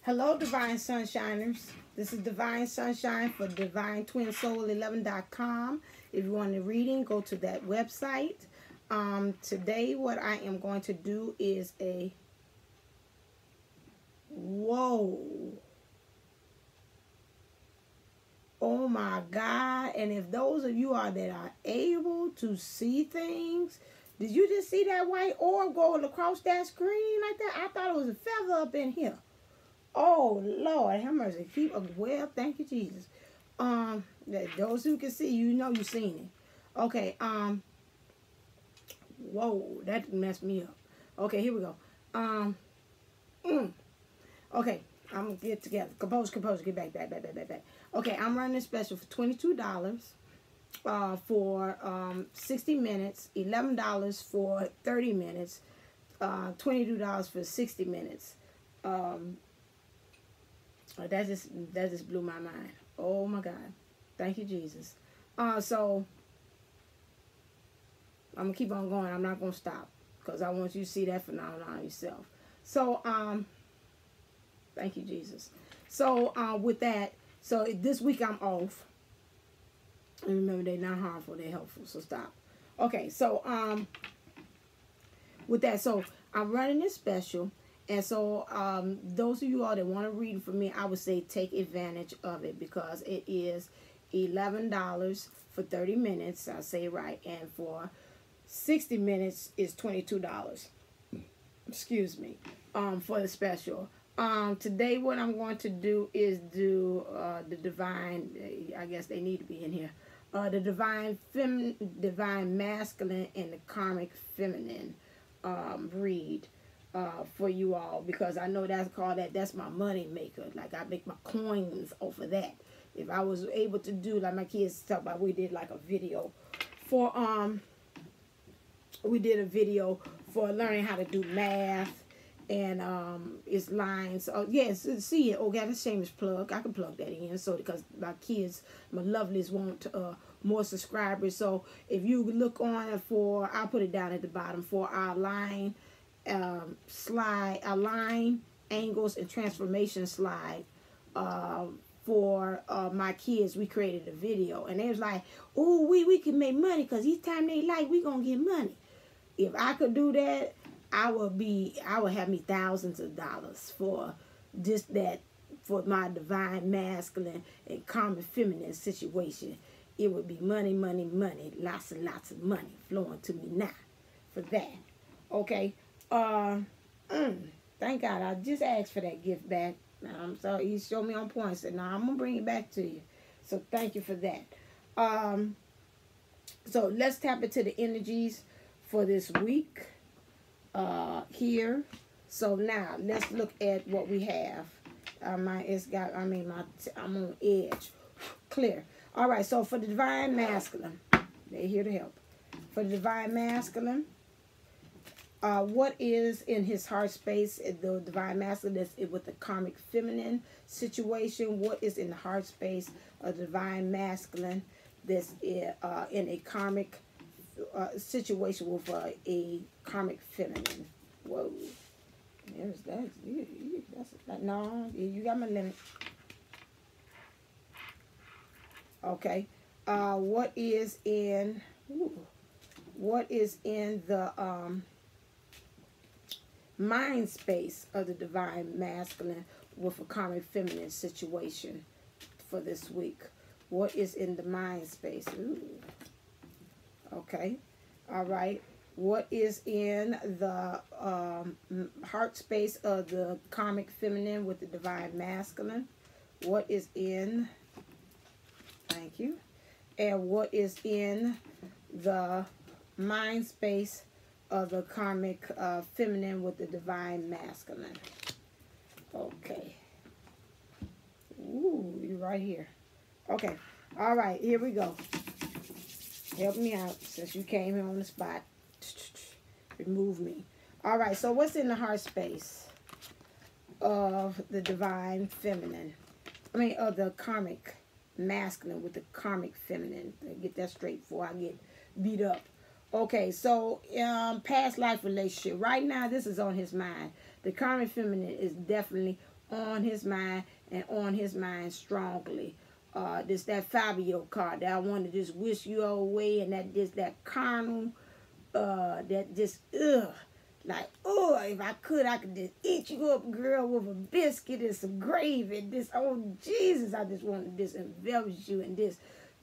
Hello, Divine Sunshiners. This is Divine Sunshine for DivineTwinSoul11.com. If you want a reading, go to that website. Today, what I am going to do is a... Whoa. Oh my God. And if those of you that are able to see things, did you just see that white orb go across that screen like that? I thought it was a feather up in here. Oh Lord, have mercy. Keep well, thank you, Jesus. Those who can see, you know you seen it. Okay, whoa, that messed me up. Okay, here we go. Okay, I'm gonna get together. Compose, get back. Okay, I'm running a special for $22 for 60 minutes, $11 for 30 minutes, $22 for 60 minutes. That just blew my mind. Oh my God. Thank you, Jesus. So I'm gonna keep on going. I'm not gonna stop because I want you to see that phenomenon yourself. So thank you, Jesus. So with that, so this week I'm off. And remember, they're not harmful, they're helpful. So stop. Okay, so with that, so I'm running this special. And so those of you all that want to read from me, I would say take advantage of it because it is $11 for 30 minutes. I say it right. And for 60 minutes is $22. Excuse me. For the special. Today what I'm going to do is do the divine, I guess they need to be in here. The divine masculine and the karmic feminine read. For you all, because I know that's my money maker. Like I make my coins off of that. If I was able to do, like my kids talk about, we did like a video for learning how to do math and it's lines. Oh yes, see it. Oh, got a shameless plug. I can plug that in. So because my kids, my lovelies want more subscribers. So if you look on for, I'll put it down at the bottom for our line. Slide, align angles and transformation slide for my kids. We created a video and they was like, oh, we can make money because each time they like, we gonna get money. If I could do that, I would have me thousands of dollars for just that, for my divine masculine and karmic feminine situation. It would be money, lots and lots of money flowing to me now for that. Okay. Thank God I just asked for that gift back. So he showed me on point. Said, "No, I'm gonna bring it back to you." So thank you for that. So let's tap into the energies for this week here. So now let's look at what we have. I'm on edge. Clear. All right. So for the divine masculine, they're here to help. For the divine masculine. What is in his heart space, the divine masculine is with the karmic feminine situation. What is in the heart space of divine masculine that's in a karmic situation with a karmic feminine? Whoa. There's that. No, you got my limit. Okay. What is in the mind space of the divine masculine with a karmic feminine situation for this week? What is in the mind space? Ooh. Okay. All right. What is in the heart space of the karmic feminine with the divine masculine? What is in... Thank you. And what is in the mind space of the karmic feminine with the divine masculine? Okay. Ooh, you're right here. Okay. All right, here we go. Help me out since you came here on the spot. Remove me. All right, so what's in the heart space of the divine feminine? Of the karmic masculine with the karmic feminine. Get that straight before I get beat up. Okay, so past life relationship. Right now, this is on his mind. The karmic feminine is definitely on his mind and on his mind strongly. This that Fabio card that I want to just wish you away, and that carnal, that just like, oh, if I could just eat you up, girl, with a biscuit and some gravy. This, oh Jesus, I just want to just envelop you and just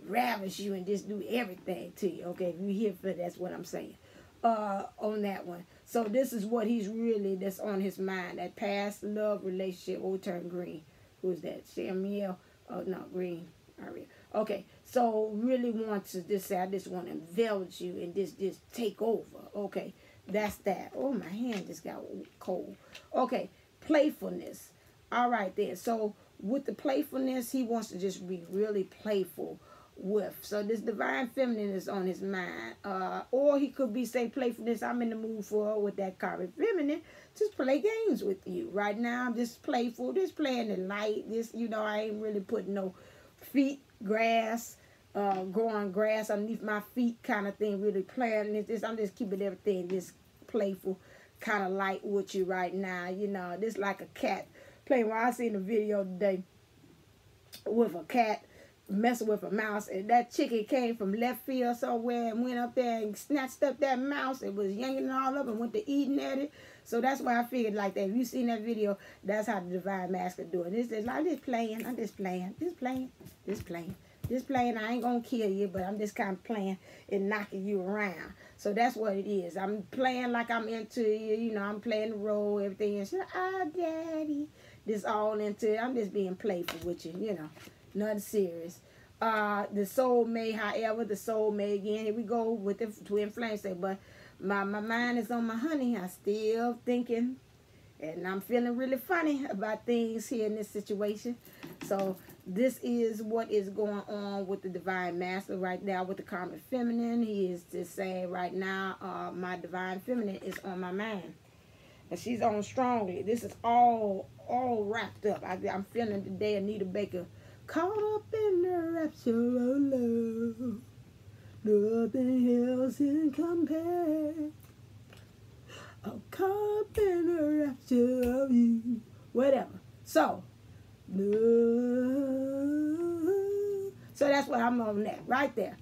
ravish you and just do everything to you. Okay, if you here for that's what I'm saying. On that one. So this is what he's really, that's on his mind. That past love relationship will turn green. Who's that? Samuel? Oh no, green. Aria. Okay, so really want to just say, I just want to envelop you and just take over. Okay, that's that. Oh, my hand just got cold. Okay, playfulness. All right then. So with the playfulness, he wants to just be really playful with. So this divine feminine is on his mind. Or he could be, say, playfulness. I'm in the mood for with that karmic feminine. Just play games with you. Right now, I'm just playful. Just playing the light. This, you know, I ain't really putting no feet, grass, growing grass underneath my feet kind of thing, really playing this. I'm just keeping everything just playful, kind of light with you right now. You know, this like a cat playing. Well, I seen a video today with a cat messing with a mouse, and that chicken came from left field somewhere and went up there and snatched up that mouse. It was yanking it all up and went to eating at it. So that's why I figured like that. If you seen that video, that's how the divine masculine do it. This is like, I'm just playing. I ain't gonna kill you, but I'm just kind of playing and knocking you around. So that's what it is. I'm playing like I'm into you. You know, I'm playing the role, everything. And she's like, oh, daddy. This all into it. I'm just being playful with you, you know. Nothing serious. The soulmate, however, the soulmate again. Here we go with the twin flames. Say, but my mind is on my honey. I'm still thinking, and I'm feeling really funny about things here in this situation. So this is what is going on with the divine master right now with the karmic feminine. He is just saying right now, my divine feminine is on my mind, and she's on strongly. This is all wrapped up. I'm feeling today Anita Baker. Caught up in the rapture of love, nothing else can compare. I'm caught up in the rapture of you. Whatever. So that's what I'm on that right there.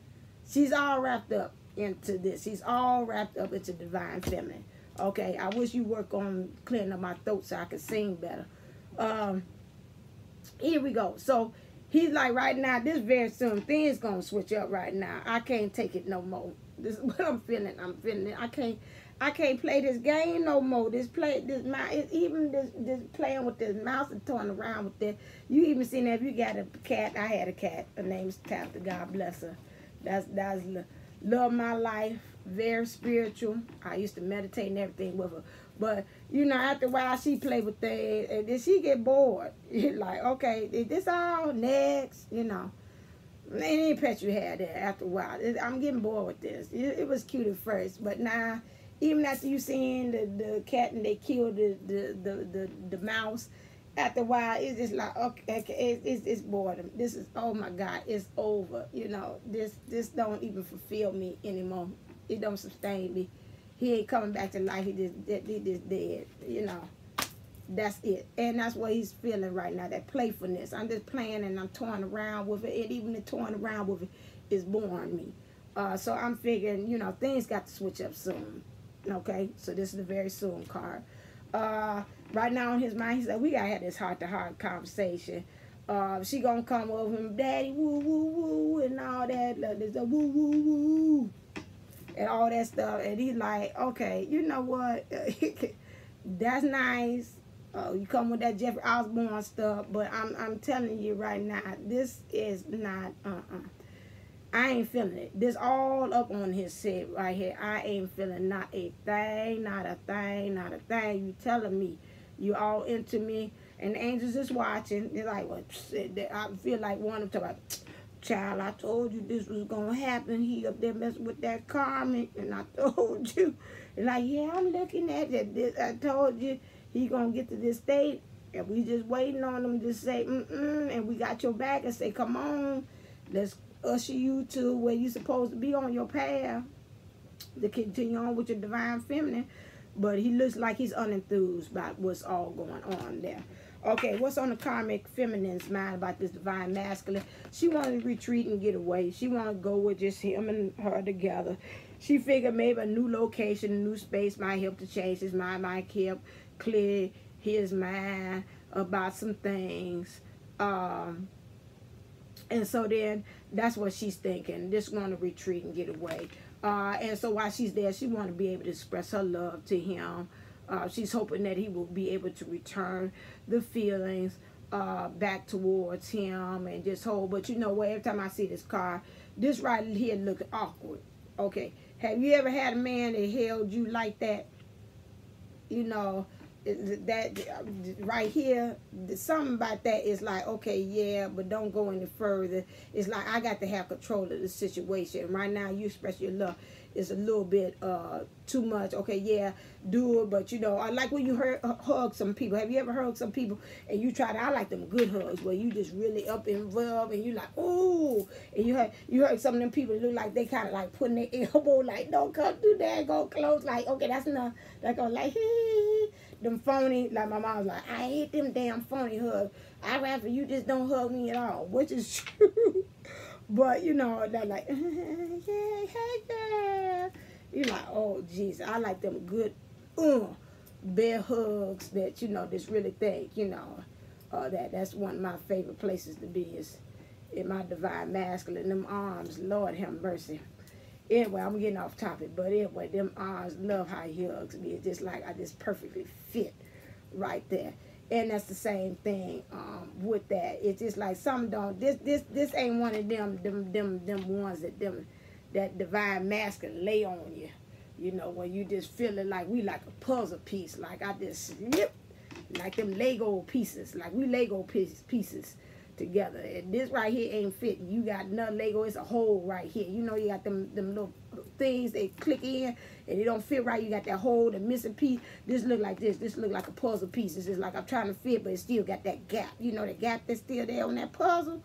She's all wrapped up into this. She's all wrapped up into divine feminine. Okay, I wish you work on clearing up my throat so I can sing better. Here we go. So he's like, right now, this very soon, things gonna switch up right now. I can't take it no more. This is what I'm feeling. I'm feeling it. I can't play this game no more. This playing with this mouse and toying around with that. You even seen that if you got a cat. I had a cat. Her name's Tabitha. God bless her. That's love my life. Very spiritual. I used to meditate and everything with her. But, you know, after a while, she played with things, and then she get bored. Like, okay, is this all? Next, you know. Any pet you had there after a while. I'm getting bored with this. It was cute at first, but now, even after you seen the cat and they killed the mouse, after a while, it's just like, okay, it's boredom. This is, oh my God, it's over. You know, this don't even fulfill me anymore. It don't sustain me. He ain't coming back to life. He just dead. You know, that's it. And that's what he's feeling right now, that playfulness. I'm just playing and I'm toying around with it. And even the toying around with it is boring me. So I'm figuring, you know, things got to switch up soon. Okay, so this is the very soon card. Right now in his mind, he said, we got to have this heart-to-heart conversation. She going to come over him, daddy, woo, woo, woo, and all that. There's a woo, woo, woo. And all that stuff, and he's like, okay, you know what, that's nice. You come with that Jeffrey Osborne stuff, but I'm telling you right now, this is not, I ain't feeling it. This all up on his head right here. I ain't feeling not a thing, not a thing, not a thing. You telling me you all into me, and the angels is watching. They're like, what? I feel like one of them talking about, child, I told you this was going to happen. He up there messing with that Karmic, and I told you. And like, yeah, I'm looking at it. I told you he going to get to this state, and we just waiting on him to say, and we got your back and say, come on, let's usher you to where you supposed to be on your path to continue on with your divine feminine. but he looks like he's unenthused about what's all going on there. Okay, what's on the karmic feminine's mind about this divine masculine? She wanted to retreat and get away. She wanted to go with just him and her together. She figured maybe a new location, a new space might help to change his mind, might help clear his mind about some things. And so then that's what she's thinking. Just want to retreat and get away. And so while she's there, she want to be able to express her love to him. She's hoping that he will be able to return the feelings back towards him and just hold. But you know what? Every time I see this card, this right here looks awkward. Okay. Have you ever had a man that held you like that? You know, that right here, something about that is like, okay, yeah, but don't go any further. It's like I got to have control of the situation. Right now, you express your love. It's a little bit too much. Okay, yeah, do it, but you know, I like when you hug some people. Have you ever hugged some people and you try to? I like them good hugs where you just really up involved and you like, ooh, and you heard some of them people look like they kind of like putting their elbow like, don't come do that, go close, like, okay, that's enough. They're going like, hee. Them phony, like my mom was like, I hate them damn phony hugs. I'd rather you just don't hug me at all, which is true. But, you know, they're like, yeah, hey, girl. You're like, oh, jeez, I like them good, bear hugs that, you know, just really think, you know, that's one of my favorite places to be is in my divine masculine. Them arms, Lord have mercy. Anyway, I'm getting off topic, but anyway, them arms, love how he hugs me. It's just like I just perfectly fit right there. And that's the same thing with that. It's just like some don't. This ain't one of them ones that divine masculine lay on you. You know, when you just feeling like we like a puzzle piece. Like I just slip like them Lego pieces. Like we Lego pieces together. And this right here ain't fitting. You got another Lego. It's a hole right here. You know, you got them little things they click in and they don't fit right. You got that hole, the missing piece. This look like this. This look like a puzzle piece. It's just like I'm trying to fit, but it still got that gap. You know, the gap that's still there on that puzzle.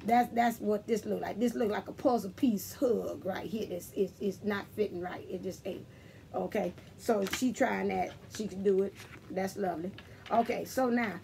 That's what this look like. This look like a puzzle piece hug right here. It's not fitting right. It just ain't. Okay, so she trying that. She can do it. That's lovely. Okay, so now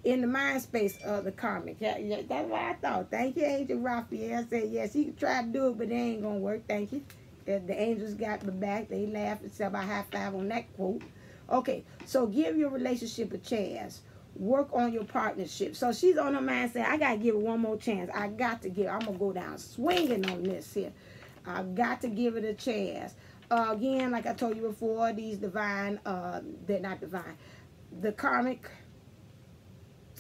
in the mind space of the karmic. Yeah, that's what I thought. Thank you, Angel Raphael. Said, yes, he can try to do it, but it ain't going to work. Thank you. The angels got my back. They laughed and said, I high five on that quote. Okay, so give your relationship a chance. Work on your partnership. So she's on her mind saying, I got to give it one more chance. I got to give it. I'm going to go down swinging on this here. I got to give it a chance. Again, like I told you before, these divine, they're not divine. The karmic.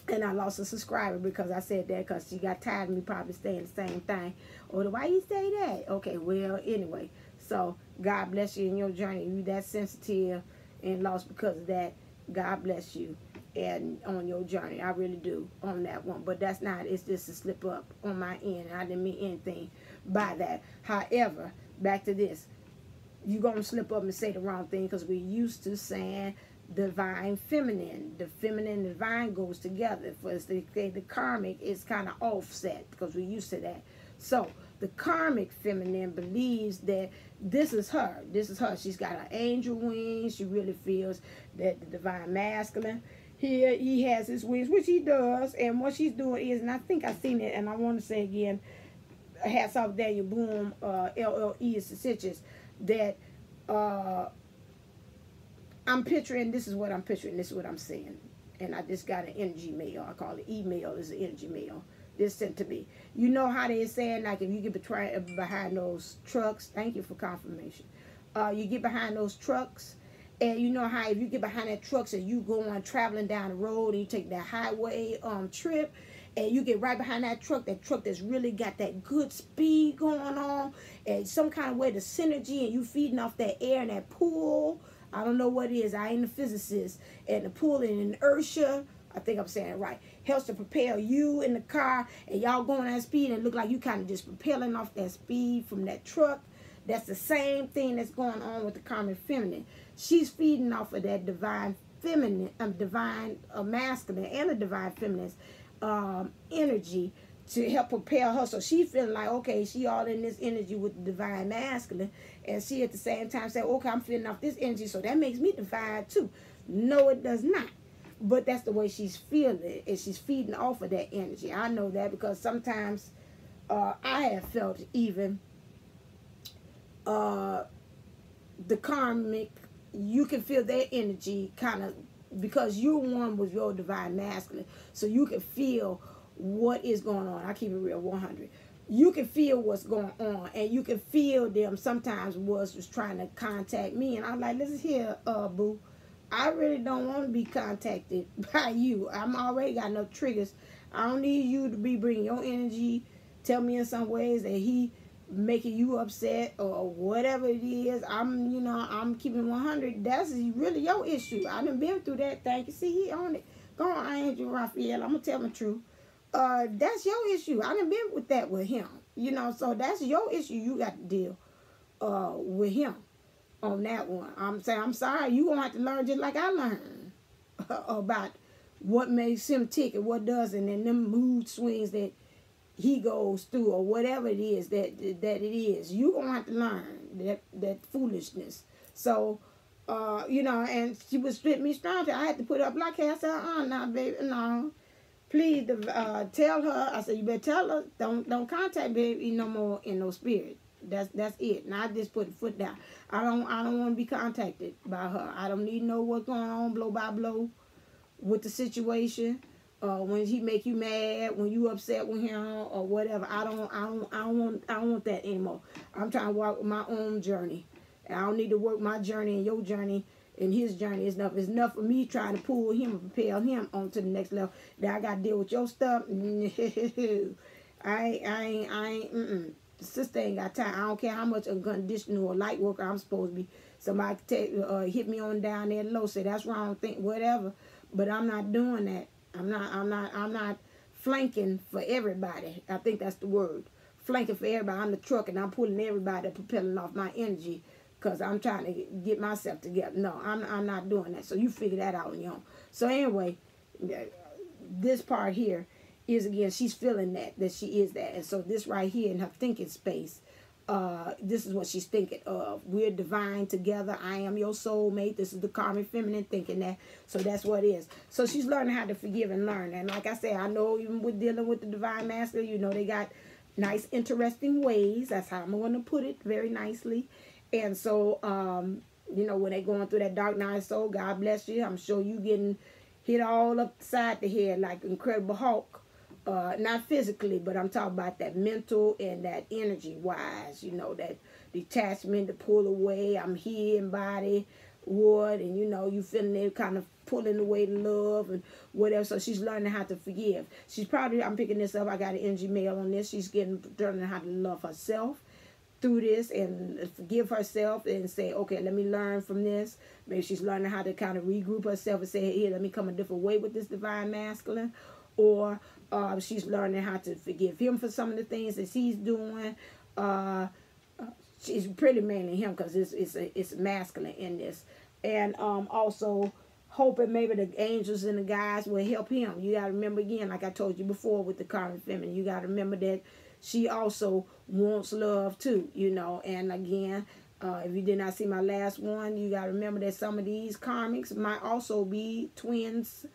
And I lost a subscriber because I said that because she got tired of me probably saying the same thing. Or why you say that? Okay, well, anyway. So, God bless you in your journey. You that sensitive and lost because of that. God bless you and on your journey. I really do on that one. But that's not, it's just a slip up on my end. I didn't mean anything by that. However, back to this. You're going to slip up and say the wrong thing because we're used to saying divine feminine. The feminine and divine goes together. For the karmic is kind of offset because we're used to that. So the karmic feminine believes that this is her. This is her. She's got her angel wings. She really feels that the divine masculine here, he has his wings, which he does. And what she's doing is, and I think I've seen it, and I want to say again, hats off Daniel Boom, LLE is the stitches, that I'm picturing, this is what I'm picturing, this is what I'm saying. And I just got an energy mail. I call it email. It's an energy mail. This sent to me. You know how they're saying, like, if you get behind those trucks, thank you for confirmation. You get behind those trucks, and you know how if you get behind that trucks and you going traveling down the road and you take that highway trip, and you get right behind that truck that's really got that good speed going on, and some kind of way the synergy, and you feeding off that air and that pull. I don't know what it is. I ain't a physicist. And the pull and inertia, I think I'm saying it right, helps to propel you in the car, and y'all going at speed and look like you kind of just propelling off that speed from that truck. That's the same thing that's going on with the karmic feminine. She's feeding off of that divine feminine, divine masculine and the divine feminine energy to help propel her. So she's feeling like, okay, she all in this energy with the divine masculine, and she at the same time say, okay, I'm feeling off this energy, so that makes me divine too. No, it does not. But that's the way she's feeling, and she's feeding off of that energy. I know that because sometimes I have felt even the karmic, you can feel their energy kind of, because you're one with your divine masculine, so you can feel what is going on. I keep it real 100. You can feel what's going on, and you can feel them sometimes was trying to contact me, and I'm like, listen here, boo, I really don't want to be contacted by you. I'm already got enough triggers. I don't need you to be bringing your energy, tell me in some ways that he making you upset or whatever it is. I'm keeping 100. That's really your issue. I done been through that thing. You see, he on it. Go on, Angel Raphael. I'm gonna tell the truth. That's your issue. I done been with that with him. So that's your issue. You got to deal with him on that one. I'm saying, I'm sorry. You gonna have to learn just like I learned about what makes him tick and what doesn't, and them mood swings that he goes through, or whatever it is that it is. You gonna have to learn that foolishness. So, and she would strip me strong. I had to put up like I said, no, baby, no. Please tell her. I said, you better tell her. Don't contact baby no more in no spirit. That's it. And I just put the foot down. I don't want to be contacted by her. I don't need to know what's going on blow by blow with the situation. When he make you mad, when you upset with him or whatever, I don't want that anymore. I'm trying to walk my own journey. And I don't need to work my journey and your journey and his journey. It's enough for me trying to pull him and propel him on to the next level. Now I gotta deal with your stuff. I ain't. The sister ain't got time. I don't care how much unconditional or light worker I'm supposed to be. Somebody hit me on down there low, say that's wrong, think whatever. But I'm not doing that. I'm not flanking for everybody. I think that's the word. Flanking for everybody. I'm the truck and I'm pulling everybody, propelling off my energy because I'm trying to get myself together. No, I'm not doing that. So you figure that out on your own. So anyway, this part here is, again, she's feeling that she is that. And so this right here in her thinking space, this is what she's thinking of. We're divine together. I am your soulmate. This is the karmic feminine thinking that. So that's what it is. So she's learning how to forgive and learn. And like I said, I know even with dealing with the divine masculine, they got nice, interesting ways. That's how I'm going to put it, very nicely. And so, when they going through that dark night of soul, God bless you. I'm sure you getting hit all upside the head like Incredible Hulk. Not physically, but I'm talking about that mental and that energy wise, that detachment to pull away. I'm here in body, wood, and you feeling it kind of pulling away the love and whatever. So she's learning how to forgive. She's probably, I'm picking this up, I got an energy mail on this. She's learning how to love herself through this and forgive herself and say, okay, let me learn from this. Maybe she's learning how to kind of regroup herself and say, hey, let me come a different way with this divine masculine. Or she's learning how to forgive him for some of the things that he's doing. She's pretty mainly him because it's masculine in this. And also hoping maybe the angels and the guys will help him. You got to remember, again, like I told you before with the karmic feminine, you got to remember that she also wants love too, And again, if you did not see my last one, you got to remember that some of these karmics might also be twins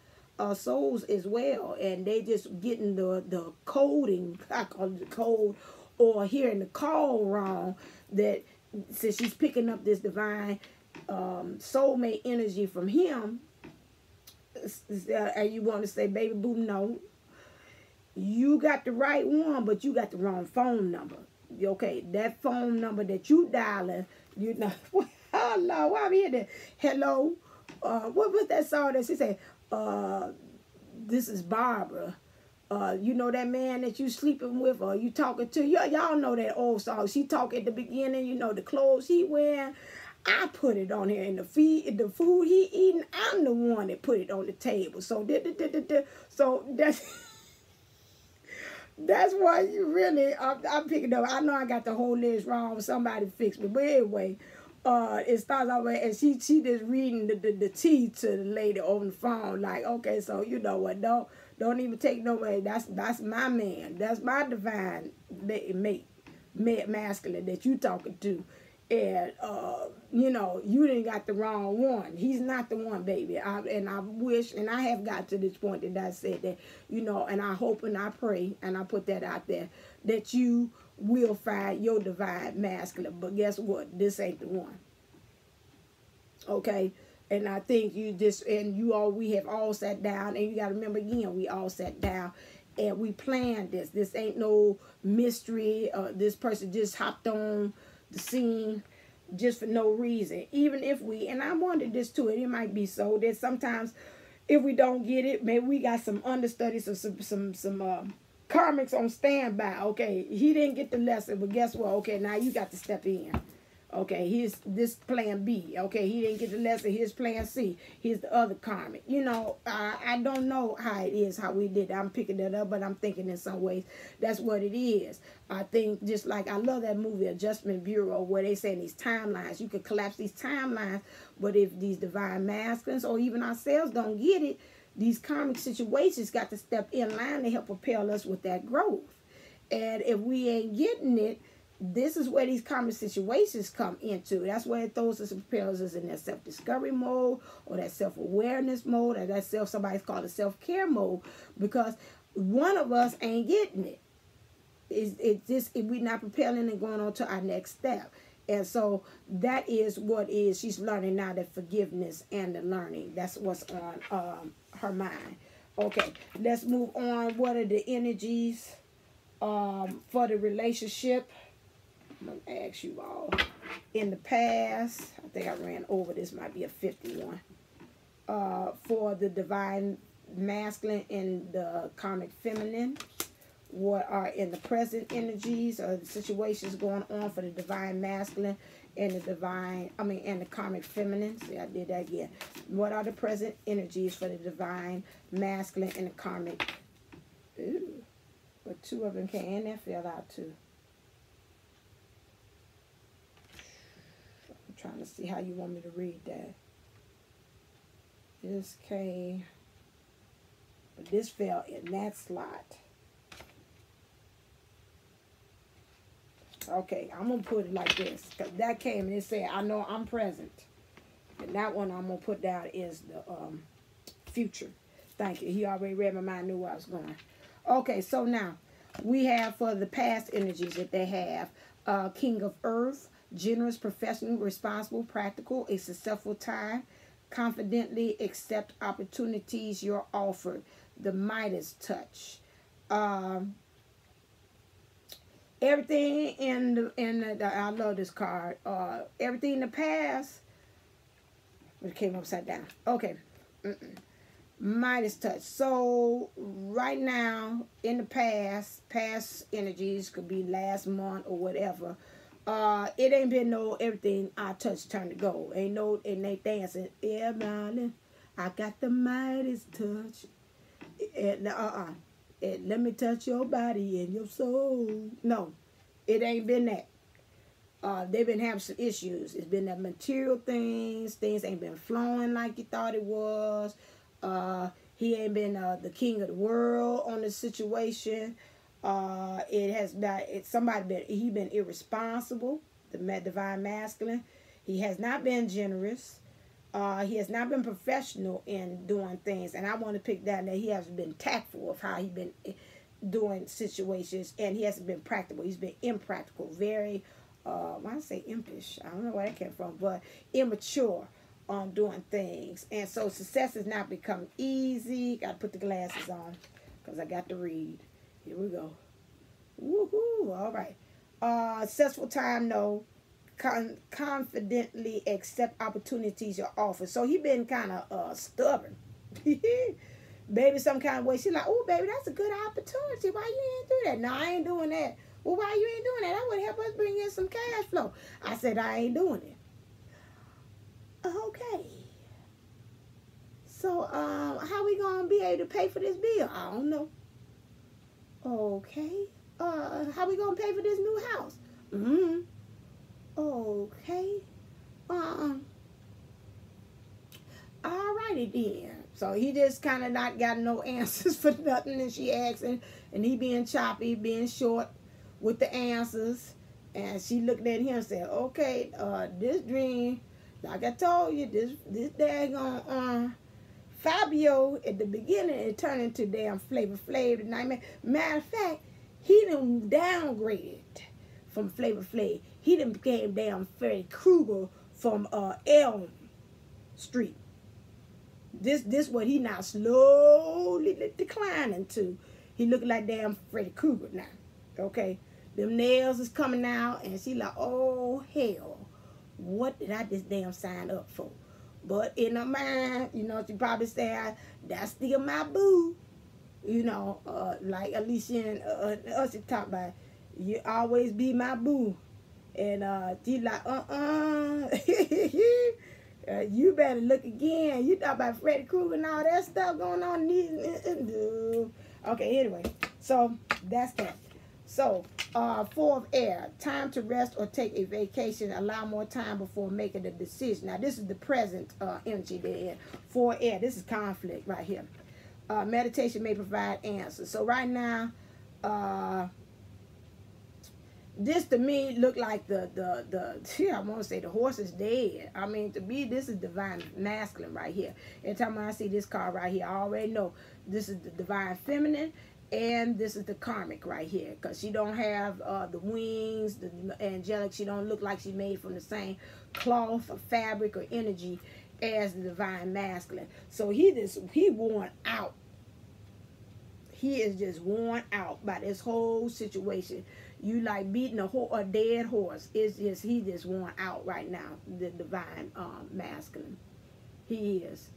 souls as well, and they just getting the coding, I call it the code, or hearing the call wrong, that since she's picking up this divine soulmate energy from him, and you want to say, baby boo, no, you got the right one, but you got the wrong phone number. Okay, that phone number that you dialing, oh Lord, why I'm here there? Hello, what was that song that she said? This is Barbara. That man that you sleeping with or you talking to. Y'all know that old song. She talk at the beginning, the clothes he wearing. I put it on here, and the food he eating, I'm the one that put it on the table. So so that's why you really, I'm picking up. I know I got the whole list wrong. Somebody fix me. But anyway, it starts off with, and she just reading the tea to the lady on the phone, like, okay, so you know what, don't even take no way. That's my man. That's my divine mate, masculine that you talking to. And you know, you didn't got the wrong one. He's not the one, baby. And I wish, and I have got to this point that I said that, you know, and I hope and I pray, and I put that out there, that you will find your divine masculine. But guess what? This ain't the one. Okay? And I think you just, and you all, we have all sat down, and you got to remember again, we all sat down and we planned this. This ain't no mystery. This person just hopped on the scene just for no reason. Even if we, and I wondered this too, and it might be so that sometimes if we don't get it, maybe we got some understudies or some karmics on standby. Okay, he didn't get the lesson, but guess what? Okay, now you got to step in. Okay, here's this plan B. Okay, he didn't get the lesson. Here's plan C. Here's the other karmic. You know, I don't know how it is, how we did. I'm picking that up, but I'm thinking in some ways that's what it is. I think just like I love that movie, Adjustment Bureau, where they say in these timelines, you could collapse these timelines, but if these divine masculines or even ourselves don't get it, these karmic situations got to step in line to help propel us with that growth. And if we ain't getting it, this is where these karmic situations come into. That's where it throws us and propels us in that self-discovery mode or that self-awareness mode or that somebody's called a self-care mode, because one of us ain't getting it. It's just we're not propelling and going on to our next step. And so that is what is she's learning now, that forgiveness and the learning. That's what's on her mind. Okay, let's move on. What are the energies for the relationship? I'm going to ask you all. In the past, I think I ran over this, might be a 51. For the divine masculine and the karmic feminine, what are in the present energies or the situations going on for the divine masculine and the karmic feminine? See, I did that again. What are the present energies for the divine masculine and the karmic? Ooh, but two of them came, and that fell out too. Trying to see how you want me to read that. This came, but this fell in that slot. Okay, I'm going to put it like this, because that came and it said, I know I'm present. And that one I'm going to put down is the future. Thank you. He already read my mind, knew where I was going. Okay, so now we have for the past energies that they have, King of Earth, generous, professional, responsible, practical, a successful time, confidently accept opportunities you're offered, the Midas touch. Everything in the I love this card. Everything in the past, but it came upside down. Okay. Midas touch. So right now in the past energies could be last month or whatever. It ain't been no everything I touch turn to gold. Ain't no, and they dancing. Yeah, darling, I got the Midas touch. Let me touch your body and your soul. No, it ain't been that. They've been having some issues. It's been that material things. Things ain't been flowing like you thought it was. He ain't been the king of the world on the situation. It has not. He been irresponsible. The divine masculine. He has not been generous. He has not been professional in doing things, and I want to pick that he hasn't been tactful of how he been doing situations, and he hasn't been practical. He's been impractical, very, I say impish. I don't know where that came from, but immature on doing things, and so success has not become easy. Got to put the glasses on because I got to read. Here we go. Woohoo! All right. Successful time, no. Confidently accept opportunities you're offered. So he been kind of stubborn. Baby, some kind of way. She's like, oh, baby, that's a good opportunity. Why you ain't do that? No, I ain't doing that. Well, why you ain't doing that? That would help us bring in some cash flow. I said, I ain't doing it. Okay. So, how we going to be able to pay for this bill? I don't know. Okay. How we going to pay for this new house? Okay. Alrighty then. So he just kind of not got no answers for nothing, and she asking, and he being choppy, being short with the answers, And she looked at him and said, okay, this dream, like I told you, this daggone Fabio at the beginning, it turned into damn Flavor Flav the Nightmare. Matter of fact, he done downgraded from Flavor Flav. He done became damn Freddy Krueger from Elm Street. This what he now slowly declining to. He looking like damn Freddy Krueger now. Okay? Them nails is coming out, and she like, oh, hell. What did I just damn sign up for? But in her mind, you know, she probably say, that's still my boo. You know, like Alicia and us talk about, you always be my boo. And she like, you better look again. You talk about Freddy Krueger and all that stuff going on. Okay, anyway. So, that's that. So, 4 of air. Time to rest or take a vacation. Allow more time before making a decision. Now, this is the present energy they're in. 4 air. This is conflict right here. Meditation may provide answers. So, right now, this to me look like I want to say the horse is dead. I mean, to me, this is divine masculine right here. Every time I see this card right here, I already know this is the divine feminine, and this is the karmic right here, because she don't have the wings, the angelic. She don't look like she made from the same cloth or fabric or energy as the divine masculine. So he worn out. He is just worn out by this whole situation. You like beating a dead horse. He just worn out right now. The divine masculine. He is.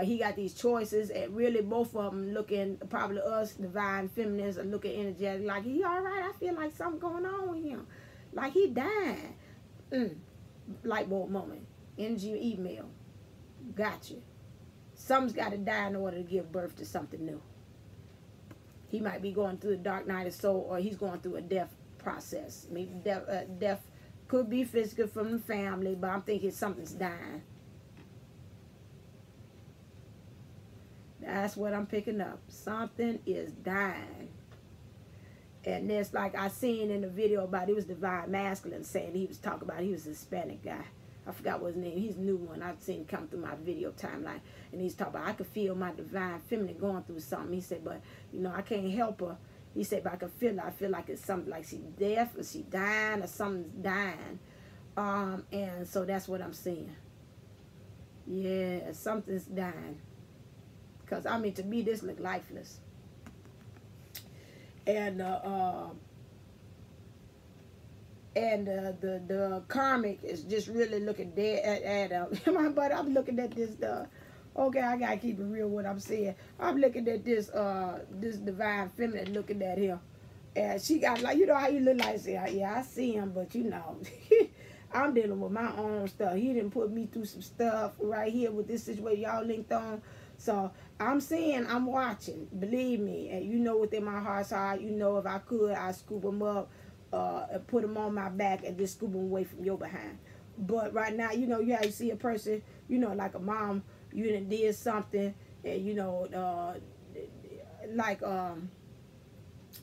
He got these choices, and really both of them looking, probably us divine feminines are looking energetic, like he all right. I feel like something going on with him, like he died. Light bulb moment. Energy email. Gotcha. Something's got to die in order to give birth to something new. He might be going through the dark night of soul, or he's going through a death process. Maybe death could be physical from the family, but I'm thinking something's dying. That's what I'm picking up. Something is dying. And it's like I seen in the video about, it was divine masculine saying, he was talking about, he was a Hispanic guy. I forgot what his name. He's a new one. I've seen him come through my video timeline. And he's talking about, I could feel my divine feminine going through something. He said, but, you know, I can't help her. He said, but I can feel it. I feel like it's something, like she's deaf or she's dying or something's dying. And so that's what I'm seeing. Yeah, something's dying. Because, I mean, to me, this look lifeless. And the karmic is just really looking dead at but I'm looking at this okay, I gotta keep it real what I'm saying. I'm looking at this this divine feminine looking at him, and she got, like, you know how you look like, say, yeah, I see him, but you know I'm dealing with my own stuff. He didn't put me through some stuff right here with this situation y'all linked on. So I'm seeing, I'm watching, believe me, and you know within my heart's heart, you know, if I could, I'd scoop him up, and put them on my back and just scoop them away from your behind. But right now, you know, you have to see a person, you know, like a mom, you done did something, and you know, like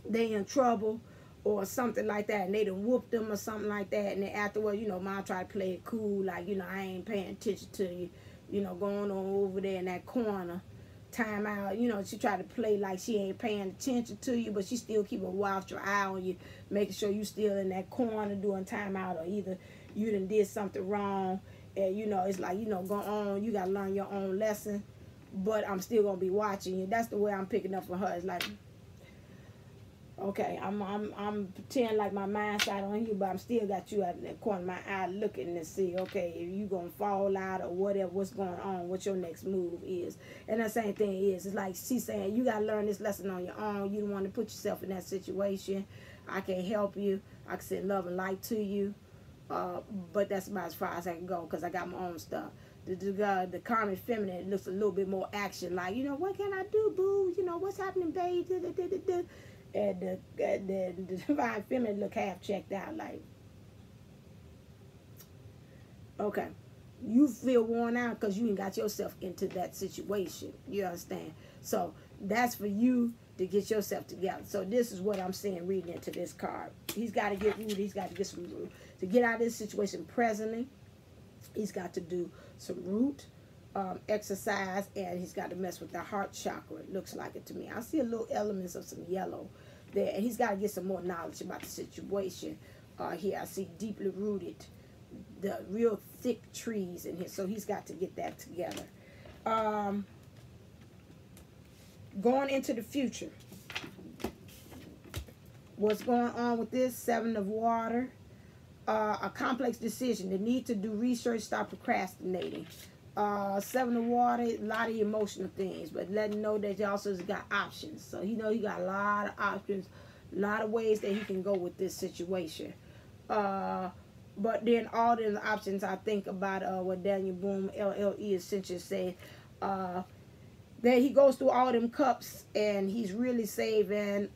they in trouble or something like that, and they done whooped them or something like that, and then afterwards, you know, mom tried to play it cool, like, you know, I ain't paying attention to you, you know, going on over there in that corner. Time out, you know, she tried to play like she ain't paying attention to you, but she still keep a watch your eye on you, making sure you still in that corner doing time out, or either you done did something wrong, and you know, it's like, you know, go on, you gotta learn your own lesson, but I'm still gonna be watching you. That's the way I'm picking up for her. It's like, okay, I'm pretending like my mind's out on you, but I'm still got you at the corner of my eye looking to see, okay, if you gonna fall out or whatever, what's going on, what your next move is. And the same thing is, it's like she's saying, you gotta learn this lesson on your own. You don't want to put yourself in that situation. I can't help you. I can send love and light to you, but that's about as far as I can go, because I got my own stuff. The karmic feminine looks a little bit more action, like, you know, what can I do, boo? You know, what's happening, babe? And the divine feminine look half checked out, like, okay. you feel worn out because you ain't got yourself into that situation. You understand? So that's for you to get yourself together. So this is what I'm saying reading into this card. He's got to get rooted. He's got to get some root. To get out of this situation presently, he's got to do some root exercise, and he's got to mess with the heart chakra. It looks like it to me. I see a little elements of some yellow there, and he's got to get some more knowledge about the situation. Here I see deeply rooted, the real thick trees in here, so he's got to get that together. Going into the future, what's going on with this? Seven of water, a complex decision, the need to do research, stop procrastinating. Seven of water, a lot of emotional things, but let him know that he also has got options. So he got a lot of options, a lot of ways that he can go with this situation. But then all the options, I think about what Daniel Boone, LLE essentially said, that he goes through all them cups and he's really saving,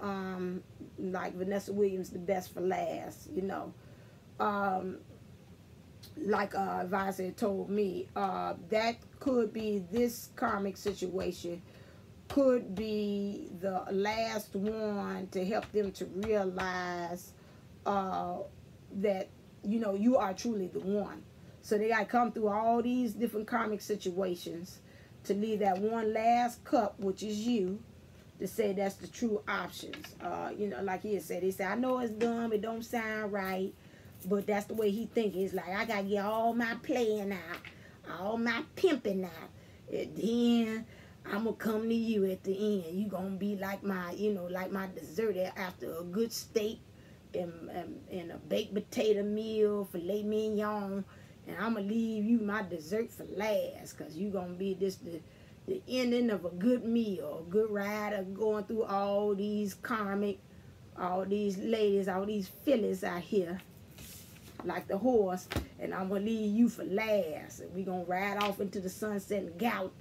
like Vanessa Williams, the best for last, like advisor told me, that could be this karmic situation, could be the last one to help them to realize that you are truly the one. So they got to come through all these different karmic situations to leave that one last cup, which is you, to say that's the true options. Like he had said, he said, I know it's dumb, it don't sound right, but that's the way he thinks. It's like, I got to get all my playing out, all my pimping out, and then I'm going to come to you at the end. You going to be like my, like my dessert after a good steak and a baked potato meal, filet mignon, and I'm going to leave you my dessert for last, because you're going to be the ending of a good meal, a good ride of going through all these karmic, all these ladies, all these fillies out here, like the horse, and I'm going to leave you for last, and we're going to ride off into the sunset and gallop,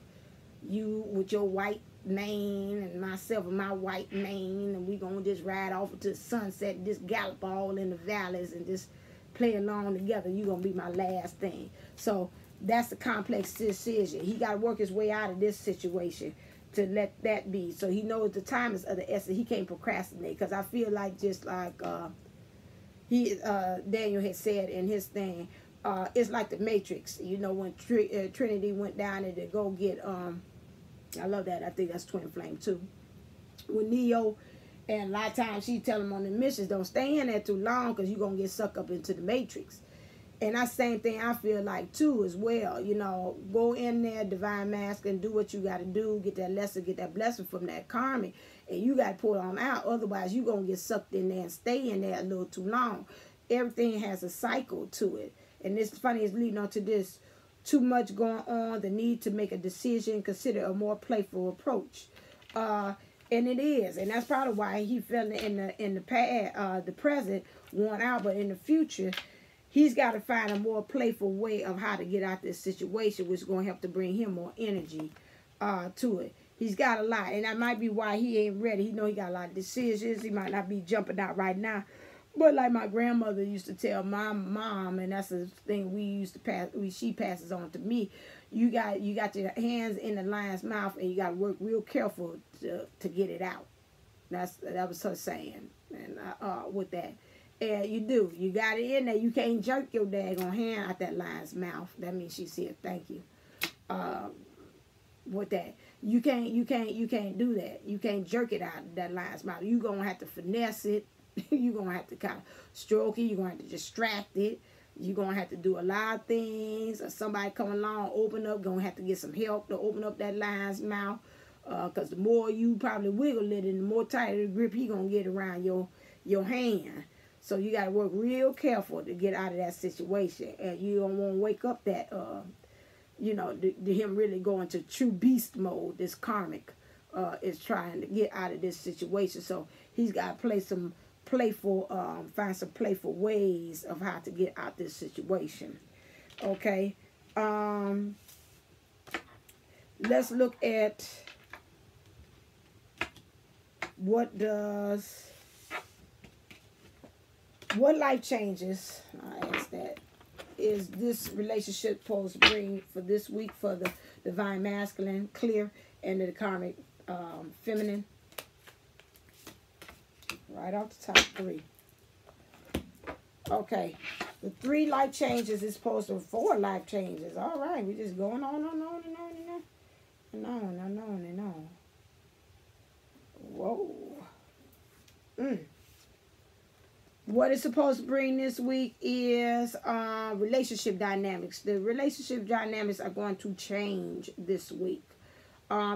you with your white mane and myself with my white mane, and we're going to just ride off into the sunset and just gallop all in the valleys and just play along together. You're going to be my last thing. So that's a complex decision. He got to work his way out of this situation to let that be. So he knows the time is of the essence. He can't procrastinate, because I feel like, just like Daniel had said in his thing, it's like the Matrix. When Trinity went down there to go get, I love that. I think that's Twin Flame too. With Neo, and a lot of times she tell him on the missions, don't stay in there too long, because you're going to get sucked up into the Matrix. And that same thing I feel like too as well. Go in there, divine mask, and do what you got to do. Get that lesson, get that blessing from that karmic. And you got to pull on out. Otherwise, you're going to get sucked in there and stay in there a little too long. Everything has a cycle to it. And it's funny, it's leading on to this. Too much going on, the need to make a decision, consider a more playful approach. And it is. And that's probably why he felt in the past, the present, worn out. But in the future, he's got to find a more playful way of how to get out this situation, which is going to help to bring him more energy to it. He's got a lot, and that might be why he ain't ready. He know he got a lot of decisions. He might not be jumping out right now. But like my grandmother used to tell my mom, and that's the thing we used to pass, she passes on to me, you got your hands in the lion's mouth, and you got to work real careful to get it out. That was her saying, and with that. And you got it in there. You can't jerk your daggone hand out that lion's mouth. That means she said thank you. With that, you can't do that. You can't jerk it out of that lion's mouth. You gonna have to finesse it. You're gonna have to kind of stroke it. You're gonna have to distract it. You're gonna have to do a lot of things. Or somebody come along, open up. Gonna have to get some help to open up that lion's mouth. Because the more you probably wiggle it, and the more tighter the grip he gonna get around your hand. So you got to work real careful to get out of that situation. And you don't want to wake up that, him really going to true beast mode. This karmic is trying to get out of this situation. So he's got to find some playful ways of how to get out this situation. Okay. Let's look at what life changes, I asked that. is this relationship supposed to bring for this week for the divine masculine, clear, and the karmic feminine? Right off the top, 3. Okay. The 3 life changes is supposed to 4 life changes. All right. We're just going on and on and on and on. And on and on and on. Whoa. What it's supposed to bring this week is relationship dynamics. The relationship dynamics are going to change this week.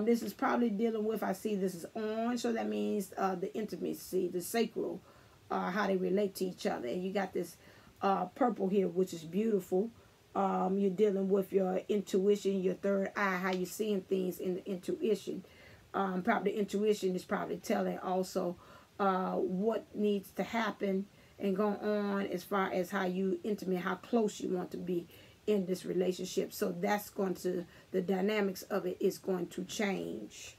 This is probably dealing with, I see this is on, so that means the intimacy, the sacral, how they relate to each other. And you got this purple here, which is beautiful. You're dealing with your intuition, your third eye, how you're seeing things in the intuition. Probably intuition is probably telling also what needs to happen and go on as far as how you intimate, how close you want to be in this relationship. So that's going to, the dynamics of it is going to change.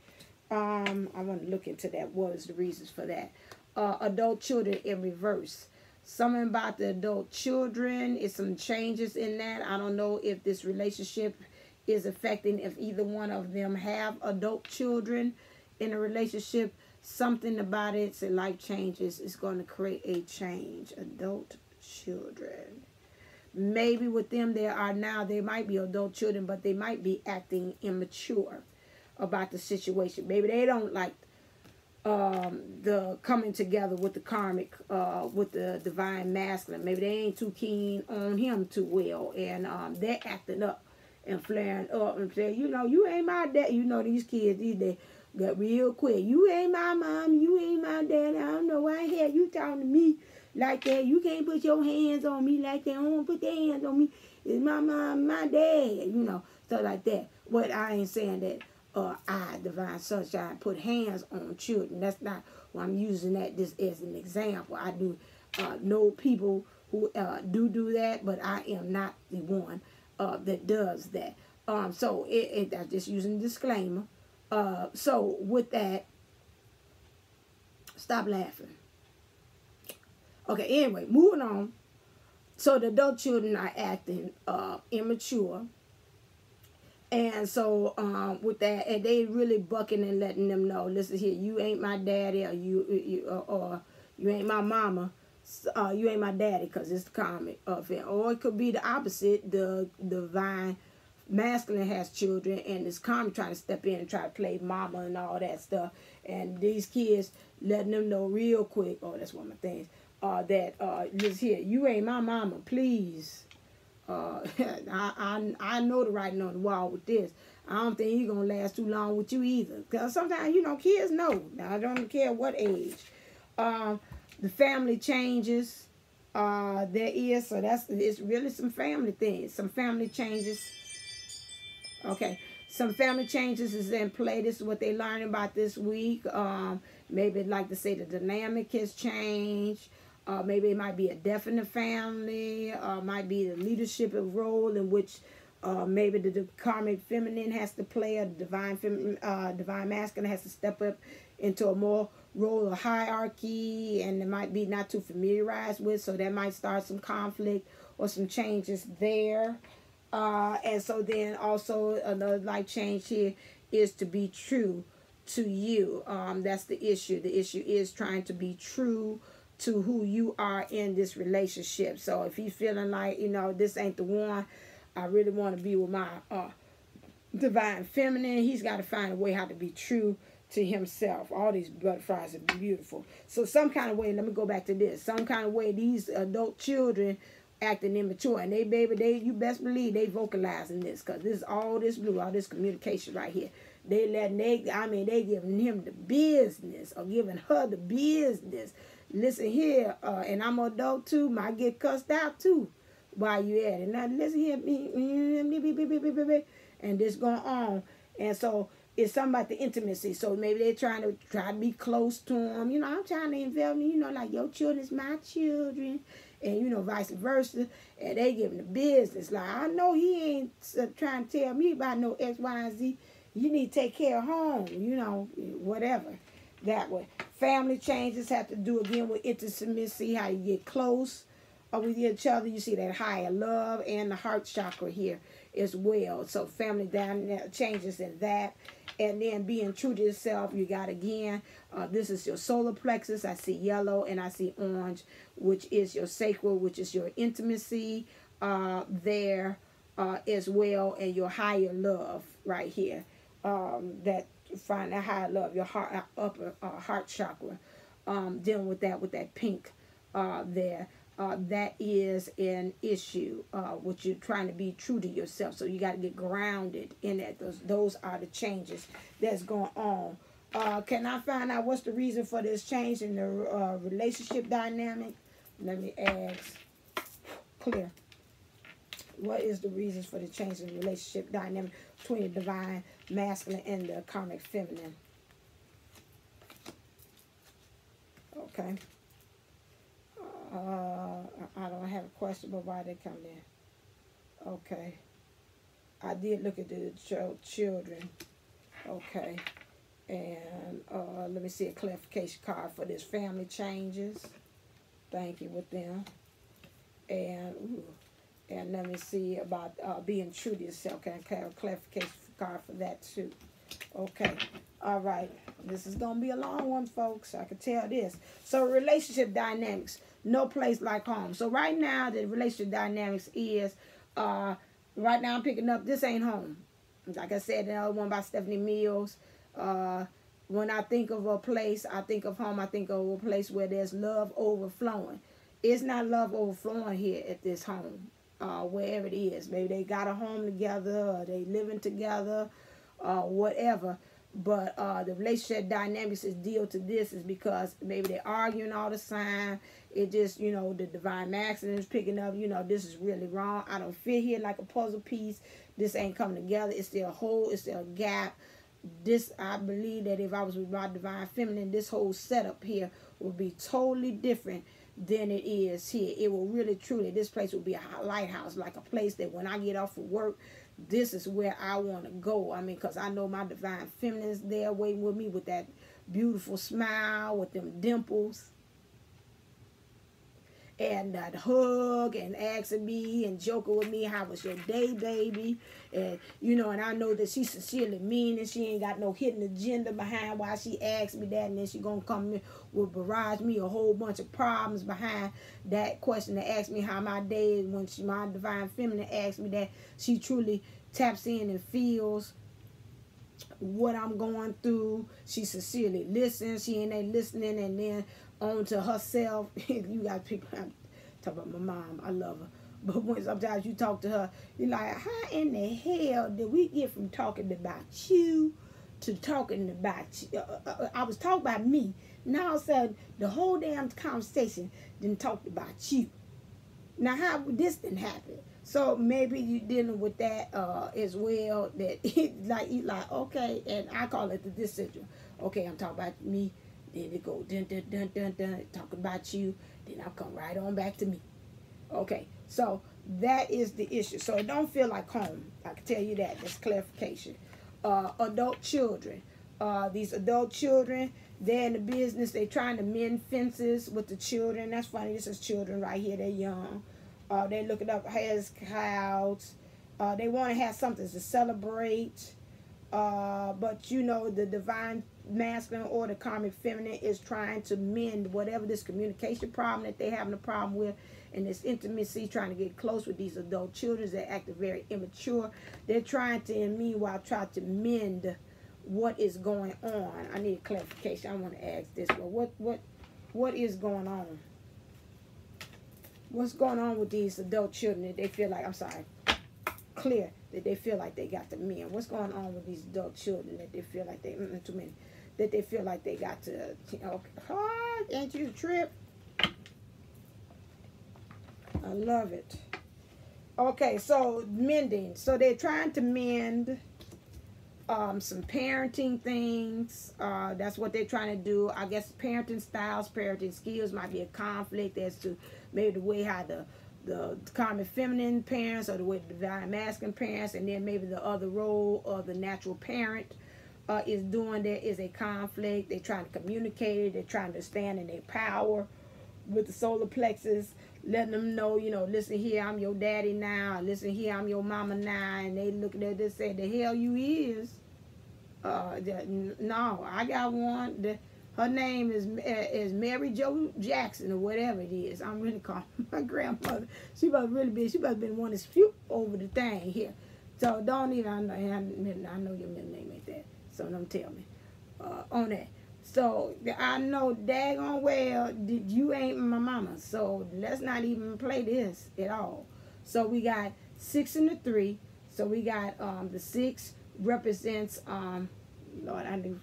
I want to look into that. What is the reasons for that? Adult children in reverse. Something about the adult children is some changes in that. I don't know if this relationship is affecting if either one of them have adult children in a relationship. Something about it, so life changes, is going to create a change. Adult children. Maybe with them there are now, they might be adult children, but they might be acting immature about the situation. Maybe they don't like the coming together with the karmic, with the divine masculine. Maybe they ain't too keen on him too well, and they're acting up and flaring up and saying, you know, you ain't my dad. You know, these kids, they got real quick. You ain't my mom. You ain't my dad. I don't know why the hell you talking to me like that. You can't put your hands on me like that. I don't want to put their hands on me. It's my mom, my dad. You know, stuff like that. But I ain't saying that I, divine sunshine, put hands on children. That's not why I'm using that just as an example. I do know people who do that, but I am not the one that does that. So I'm just using a disclaimer. So with that, stop laughing. Okay, anyway, moving on. So the adult children are acting immature. And so with that, and they really bucking and letting them know, listen here, you ain't my daddy, or you ain't my mama, you ain't my daddy, because it's the karmic of it. Or it could be the opposite, the divine masculine has children, and this karmic trying to step in and try to play mama and all that stuff. And these kids letting them know real quick, oh, that's one of my things, that listen here, you ain't my mama, please. I know the writing on the wall with this. I don't think he's going to last too long with you either. Because sometimes, you know, kids know. Now, I don't care what age. The family changes. There is. So it's really some family things. Some family changes. Okay. Some family changes is in play. This is what they learned about this week. Maybe like to say the dynamic has changed. Maybe it might be a death in the family, might be the leadership role in which maybe the karmic feminine has to play, or the divine masculine has to step up into a more role of hierarchy, and it might be not too familiarized with, so that might start some conflict or some changes there. And so then also another life change here is to be true to you. That's the issue. The issue is trying to be true to who you are in this relationship. So if he's feeling like, you know, this ain't the one, I really want to be with my divine feminine, he's got to find a way how to be true to himself. All these butterflies are beautiful. So some kind of way, let me go back to this, some kind of way these adult children acting immature, and you best believe they vocalizing this, because this is all this blue, all this communication right here. They giving him the business, or giving her the business. Listen here, and I'm an adult too, might get cussed out too while you at it. Now listen here, and this going on. And so it's something about the intimacy. So maybe they're trying to be close to them. You know, I'm trying to involve me, you know, like your children is my children, and you know, vice versa. And they giving the business. Like, I know he ain't trying to tell me about no X, Y, and Z. You need to take care of home, you know, whatever. That way. Family changes have to do again with intimacy, how you get close. with each other. You see that higher love and the heart chakra here as well. So family dynamic changes in that. And then being true to yourself, you got again, this is your solar plexus. I see yellow and I see orange, which is your sacral, which is your intimacy there as well, and your higher love right here. That find that higher love, your heart, upper heart chakra. Dealing with that pink there. That is an issue, which you're trying to be true to yourself. So you got to get grounded in that. Those are the changes that's going on. Can I find out what's the reason for this change in the relationship dynamic? Let me ask. Clear. What is the reasons for the change in the relationship dynamic between the divine masculine and the karmic feminine? Okay. I don't have a question, but why they come in? Okay. I did look at the children. Okay. And let me see a clarification card for this family changes. Thank you with them. And let me see about being true to yourself. Can I have a clarification card for that too? Okay. All right. This is going to be a long one, folks. I can tell this. So relationship dynamics. No place like home. So right now, the relationship dynamics is, right now I'm picking up, this ain't home. Like I said, the other one by Stephanie Mills. When I think of a place, I think of home. I think of a place where there's love overflowing. It's not love overflowing here at this home. Wherever it is. Maybe they got a home together, or they living together, whatever. But the relationship dynamics is deal to this is because maybe they're arguing all the time. It just, you know, the divine masculine is picking up, you know, this is really wrong. I don't fit here like a puzzle piece. This ain't coming together. It's still a hole. It's still a gap. This, I believe that if I was with my divine feminine, this whole setup here would be totally different than it is here. It will really, truly, this place will be a lighthouse, like a place that when I get off of work, this is where I want to go. I mean, because I know my divine feminine is there waiting with me with that beautiful smile, with them dimples, and that hug, and asking me and joking with me, how was your day, baby? And, you know, and I know that she sincerely mean it. She ain't got no hidden agenda behind why she asked me that, and then she gonna come in with barrage me a whole bunch of problems behind that question to ask me how my day is. When my divine feminine asks me that, she truly taps in and feels what I'm going through. She sincerely listens. She ain't there listening and then on to herself. You got people, I'm talking about my mom, I love her, but when sometimes you talk to her, you're like, how in the hell did we get from talking about you to talking about you? I was talking about me. Now all of a sudden the whole damn conversation didn't talk about you. Now how this didn't happen? So maybe you dealing with that as well. That you like okay, and I call it the this syndrome. Okay, I'm talking about me. Then it go dun dun dun dun dun, talk about you. Then I'll come right on back to me. Okay, so that is the issue. So it don't feel like home. I can tell you that. That's clarification. Adult children. These adult children, they're in the business. They're trying to mend fences with the children. That's funny. This is children right here. They're young. They're looking up as clouds. They want to have something to celebrate. But you know, the divine masculine or the karmic feminine is trying to mend whatever this communication problem that they're having a problem with, and this intimacy, trying to get close with these adult children that act very immature. They're trying to, and meanwhile, try to mend what is going on. I need clarification. I want to ask this, but what is going on? What's going on with these adult children that they feel like, I'm sorry, clear, that they feel like they got to mend? What's going on with these adult children that they feel like they, too many, that they feel like they got to, you know, ain't you a trip? I love it. Okay, so mending. So they're trying to mend some parenting things. That's what they're trying to do. I guess parenting styles, parenting skills might be a conflict as to maybe the way how the karmic feminine parents or the way the divine masculine parents, and then maybe the other role of the natural parent is doing. There is a conflict. They're trying to communicate it. They're trying to stand in their power with the solar plexus. letting them know, you know, listen here, I'm your daddy now. Listen here, I'm your mama now. And they looking at this, say, the hell you is. No, I got one. Her name is Mary Jo Jackson or whatever it is. I'm really calling my grandmother. She must really be. She must have been one to spew over the thing here. So don't even. I know your middle name ain't that. So don't tell me on that. So I know daggone well you ain't my mama. So let's not even play this at all. So we got 6 and the 3. So we got the 6 represents Lord, I knew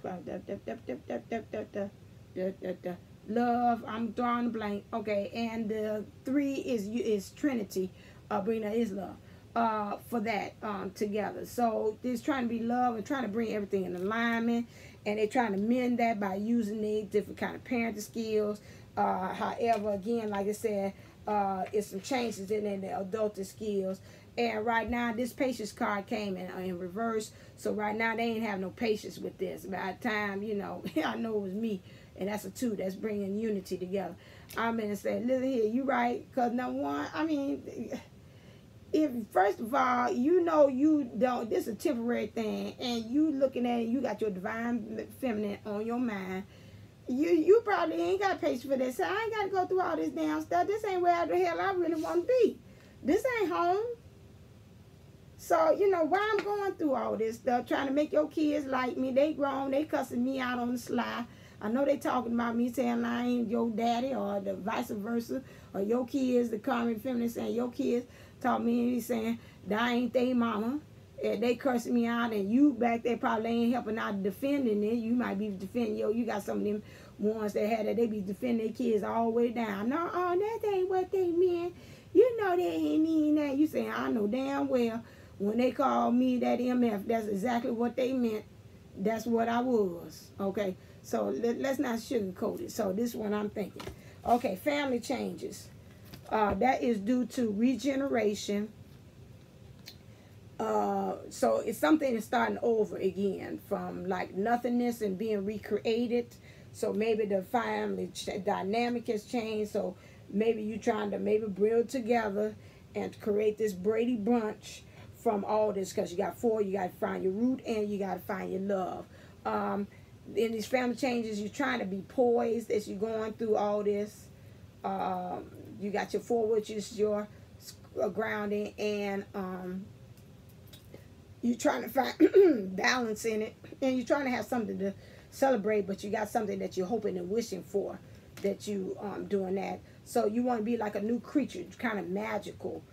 love. I'm drawing a blank. Okay, and the 3 is Trinity. Bring that is love. For that together. So it's trying to be love and trying to bring everything in alignment, and they're trying to mend that by using the different kind of parenting skills. However, again, like I said, it's some changes in the adulting skills. And right now, this patience card came in reverse. So right now, they ain't have no patience with this. By the time, you know, I know it was me. And that's a 2. That's bringing unity together. I'm going to say, listen here, you right. Because number one, I mean, if first of all, you know you don't, this is a temporary thing. And you looking at it, you got your divine feminine on your mind. You probably ain't got patience for this. So I ain't got to go through all this damn stuff. This ain't where the hell I really want to be. This ain't home. So, you know, why I'm going through all this stuff, trying to make your kids like me. They grown, they cussing me out on the sly. I know they talking about me saying I ain't your daddy or the vice versa. Or your kids, the Karmic feminine saying your kids taught me and he's saying that I ain't they mama. And they cursing me out and you back there probably ain't helping out defending it. You might be defending, you got some of them ones that had that they be defending their kids all the way down. No, that ain't what they meant. You know they ain't mean that. You saying I know damn well. When they called me that MF, that's exactly what they meant. That's what I was. Okay, so let's not sugarcoat it. So this one I'm thinking. Okay, family changes. That is due to regeneration. So it's something that's starting over again from like nothingness and being recreated. So maybe the family dynamic has changed. So maybe you're trying to maybe build together and create this Brady Bunch from all this, because you got 4, you got to find your root and you got to find your love. In these family changes, you're trying to be poised as you're going through all this. You got your 4, which is your grounding, and you're trying to find balance in it, and you're trying to have something to celebrate, but you got something that you're hoping and wishing for, that you doing that. So you want to be like a new creature, kind of magical.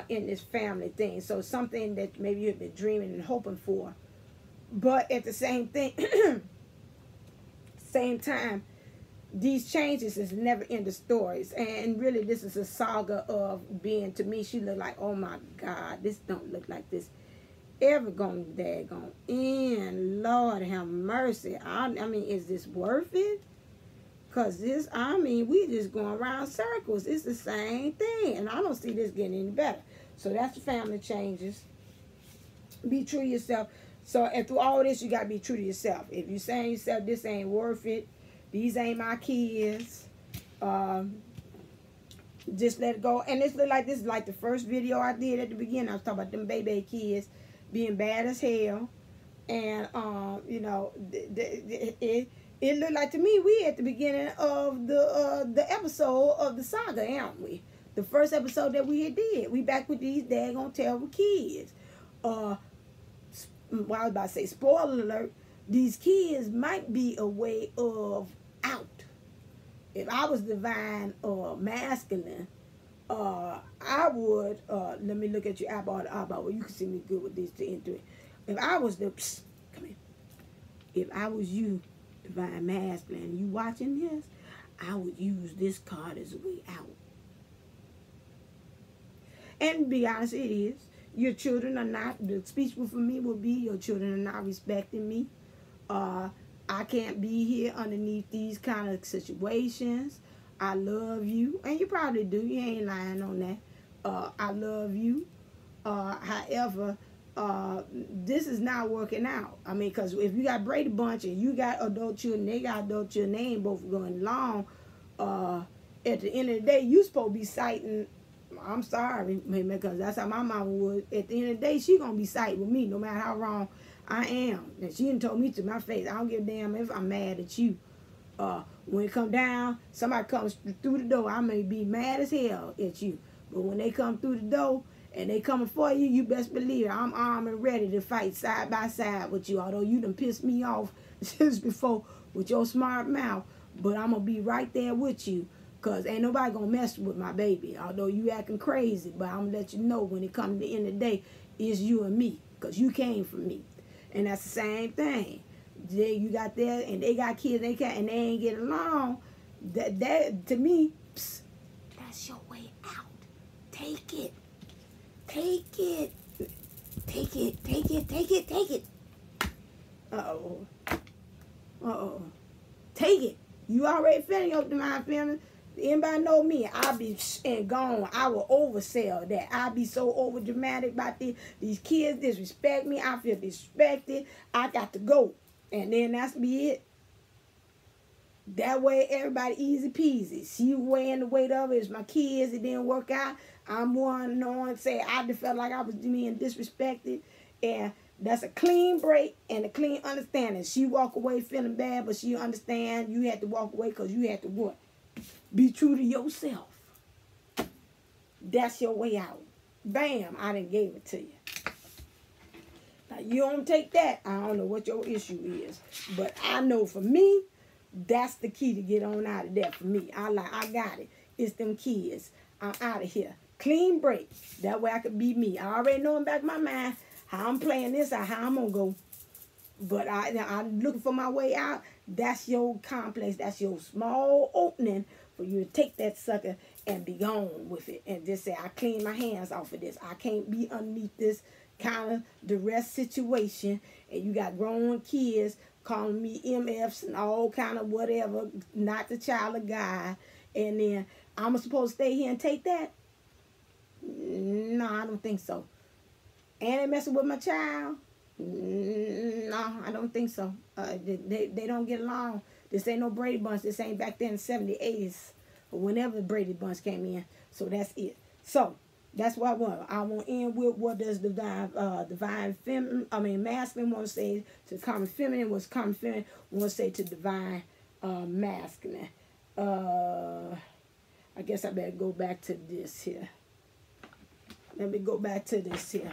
In this family thing. So something that maybe you've been dreaming and hoping for. But at the same time, these changes is never ending stories. And really this is a saga of being, to me, she looked like, oh my God, this don't look like this ever gonna daggone end. Lord have mercy. I mean, is this worth it? Because this, I mean, we just going around circles. It's the same thing. And I don't see this getting any better. So that's the family changes. Be true to yourself. So, and through all this, you got to be true to yourself. If you're saying to yourself, this ain't worth it, these ain't my kids, just let it go. And this look like, this is like the first video I did at the beginning. I was talking about them baby kids being bad as hell. And, you know, it looked like to me we at the beginning of the episode of the saga, aren't we? The first episode that we did. We back with these daggone terrible kids. Well, I was about to say, spoiler alert, these kids might be a way of out. If I was divine or masculine, I would, let me look at your eyeball to eyeball. Well, you can see me good with these to enter it. If I was the, come here. If I was you, divine masculine, you watching this, I would use this card as a way out. And to be honest, it is. Your children are not, the speech for me will be, your children are not respecting me. I can't be here underneath these kind of situations. I love you. And you probably do. You ain't lying on that. I love you. However, this is not working out. I mean, because if you got Brady Bunch and you got adult children, they got adult children, they ain't both going along, at the end of the day, you supposed to be citing. I'm sorry, because that's how my mama would. At the end of the day, she gonna be siding with me, no matter how wrong I am. And she done told me to my face, I don't give a damn if I'm mad at you. When it come down, somebody comes through the door, I may be mad as hell at you. But when they come through the door and they coming for you, you best believe I'm armed and ready to fight side by side with you. Although you done pissed me off since before with your smart mouth, but I'm gonna be right there with you. Because ain't nobody going to mess with my baby. Although you acting crazy. But I'm going to let you know when it comes to the end of the day, it's you and me. Because you came from me. And that's the same thing. You got there and they got kids and they ain't get along. That to me, psst, that's your way out. Take it. Take it. Take it. Take it. Take it. Take it. Uh-oh. Uh-oh. Take it. You already feeling your divine feminine. Anybody know me? I'll be and gone. I will oversell that. I'll be so over dramatic about this. These kids disrespect me. I feel disrespected. I got to go. And then that's be it. That way everybody easy peasy. She weighing the weight of it. It's my kids. It didn't work out. I'm one knowing say I just felt like I was being disrespected. And that's a clean break and a clean understanding. She walk away feeling bad, but she understand you had to walk away because you had to what? Be true to yourself. That's your way out. Bam, I done gave it to you. Now, you don't take that, I don't know what your issue is. But I know for me, that's the key to get on out of there for me. I got it. It's them kids. I'm out of here. Clean break. That way I could be me. I already know in the back of my mind how I'm playing this or how I'm going to go. But I'm looking for my way out. That's your complex. That's your small opening for you to take that sucker and be gone with it. And just say, I clean my hands off of this. I can't be underneath this kind of duress situation. And you got grown kids calling me MFs and all kind of whatever. Not the child of God. And then I'm supposed to stay here and take that? No, I don't think so. And they messing with my child? No, I don't think so. They don't get along. This ain't no Brady Bunch. This ain't back then in the 70s, 80s, or whenever the Brady Bunch came in. So that's it. So that's what I want. I want to end with what does the divine feminine, masculine want to say to common feminine. What's common feminine want to say to divine masculine. I guess I better go back to this here. Let me go back to this here.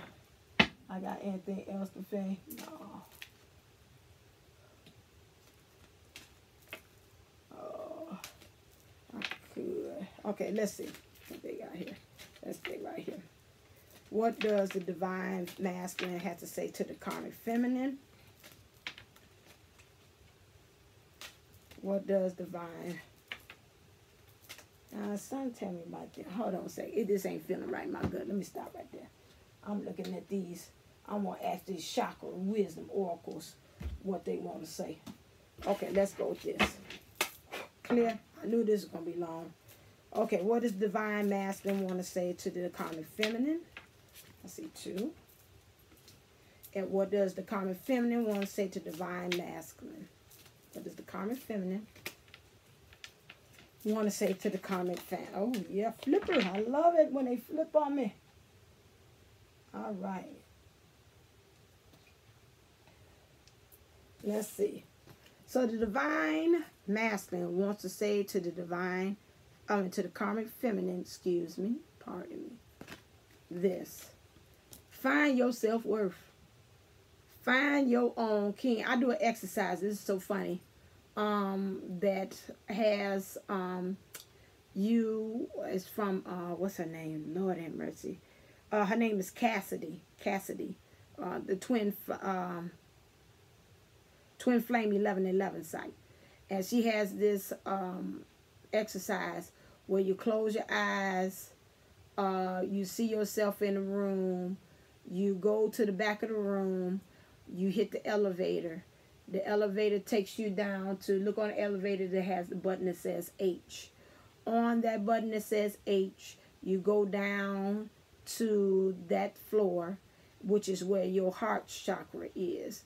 I got anything else to say? No. Oh, I could. Okay, let's see what they got here. Let's stay right here. What does the divine masculine have to say to the karmic feminine? What does divine... son, tell me about that. Hold on a second. This ain't feeling right in my gut. Let me stop right there. I'm looking at these. I'm going to ask these chakra wisdom oracles what they want to say. Okay, let's go with this. Clear? I knew this was going to be long. Okay, what does divine masculine want to say to the karmic feminine? I see 2. And what does the karmic feminine want to say to divine masculine? What does the karmic feminine want to say to the karmic fan? Oh, yeah, flipper. I love it when they flip on me. All right. Let's see. So the divine masculine wants to say to the divine, to the karmic feminine, excuse me, pardon me, this. Find your self-worth. Find your own king. I do an exercise. This is so funny. That has it's from what's her name? Lord have mercy. Her name is Cassidy. The twin flame 1111 site, and she has this exercise where you close your eyes, you see yourself in a room, you go to the back of the room, you hit the elevator. The elevator takes you down to look on the elevator that has the button that says H. On that button that says H, you go down to that floor, which is where your heart chakra is.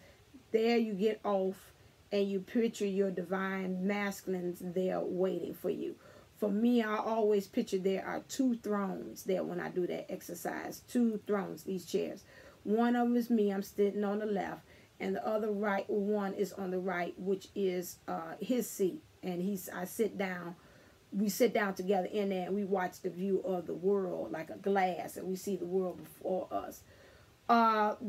There you get off and you picture your divine masculines there waiting for you. For me, I always picture there are 2 thrones there when I do that exercise. 2 thrones, these chairs. One of them is me, I'm sitting on the left, and the other right one is on the right, which is his seat. And I sit down. We sit down together in there, and we watch the view of the world like a glass, and we see the world before us.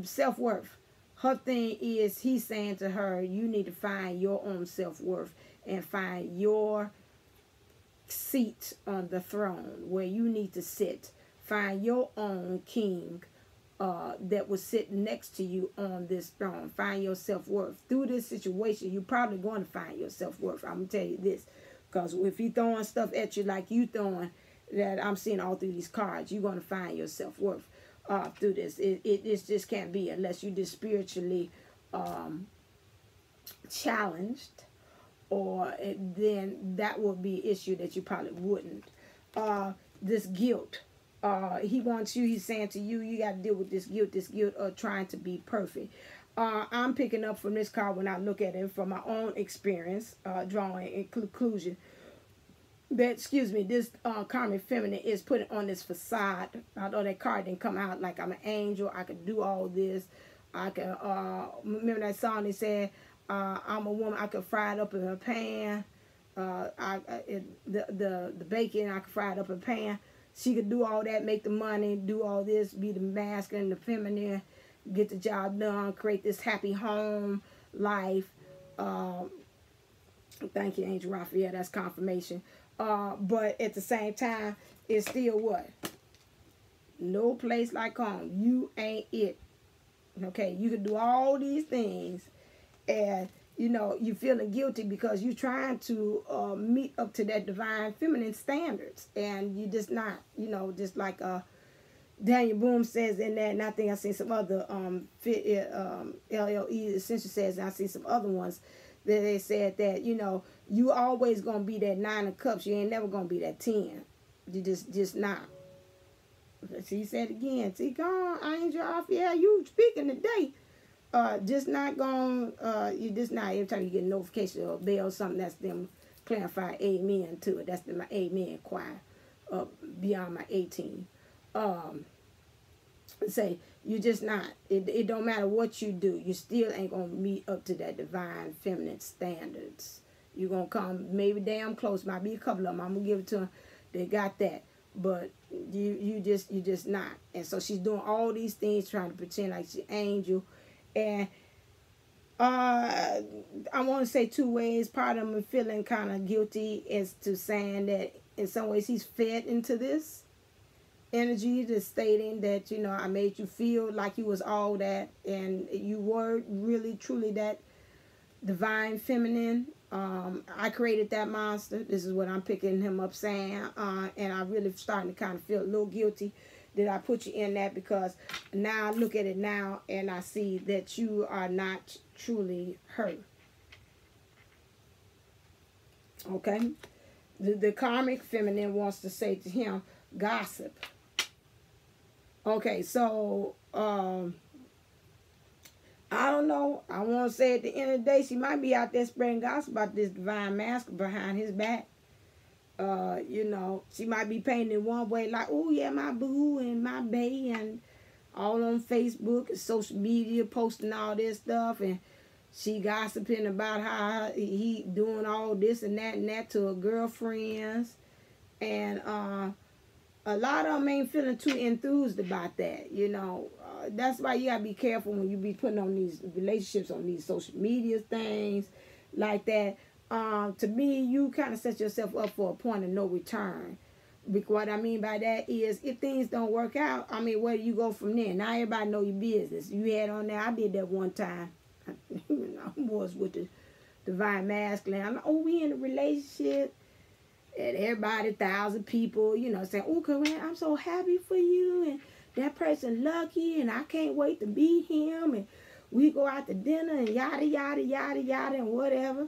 Self-worth. Her thing is, he's saying to her, you need to find your own self-worth and find your seat on the throne where you need to sit. Find your own king that will sit next to you on this throne. Find your self-worth. Through this situation, you're probably going to find your self-worth. I'm going to tell you this. Because if he throwing stuff at you like you throwing, that I'm seeing all through these cards, you're going to find your self-worth through this. It just can't be unless you just spiritually challenged, or then that would be an issue that you probably wouldn't. This guilt. He wants you, he's saying to you, you got to deal with this guilt of trying to be perfect. I'm picking up from this card when I look at it from my own experience, drawing a conclusion that, this karmic feminine is putting on this facade. Although that card didn't come out like I'm an angel, I could do all this. I can, remember that song they said, I'm a woman, I could fry it up in a pan. The bacon, I could fry it up in a pan. She could do all that, make the money, do all this, be the masculine, the feminine, get the job done, create this happy home life. Thank you, Angel Raphael. That's confirmation. But at the same time, it's still what? No place like home. You ain't it. Okay, you can do all these things, and you know you're feeling guilty because you're trying to meet up to that divine feminine standards, and you're just not. You know, just like Daniel Boone says in that, and I think I seen some other LLE Essential says, and I see some other ones that they said that, you know, you always gonna be that 9 of cups. You ain't never gonna be that 10. You just not. She said again, see, God, Angel Raphael, you speaking today. Just not gonna, you just not, every time you get a notification or a bell or something, that's them clarify amen to it. That's my amen choir beyond my 18. Say you just not, it don't matter what you do, you still ain't gonna meet up to that divine feminine standards. You're gonna come maybe damn close, might be a couple of them, I'm gonna give it to them, they got that, but you just not. And so she's doing all these things trying to pretend like she's angel. And I want to say 2 ways. Part of them feeling kind of guilty as to saying that in some ways he's fed into this energy, just stating that, you know, I made you feel like you was all that, and you were really truly that divine feminine. I created that monster. This is what I'm picking him up saying, and I'm really starting to kind of feel a little guilty that I put you in that, because now I look at it now and I see that you are not truly her. Okay, the karmic feminine wants to say to him, gossip. Okay, so I don't know. I want to say at the end of the day, she might be out there spreading gossip about this divine master behind his back. You know, she might be painting it one way, like, oh yeah, my boo and my bae, and all on Facebook and social media, posting all this stuff, and she gossiping about how he doing all this and that to her girlfriends, and a lot of them ain't feeling too enthused about that, you know. That's why you gotta be careful when you be putting on these relationships on these social media things like that. To me, you kind of set yourself up for a point of no return. What I mean by that is, if things don't work out, I mean, where do you go from there? Now everybody know your business. You had on there, I did that one time. I was with the divine masculine. I'm like, oh, we in a relationship. And everybody, 1,000 people, you know, saying, oh, Corinne, I'm so happy for you. And that person lucky, and I can't wait to be him. And we go out to dinner and yada, yada, yada, yada, and whatever.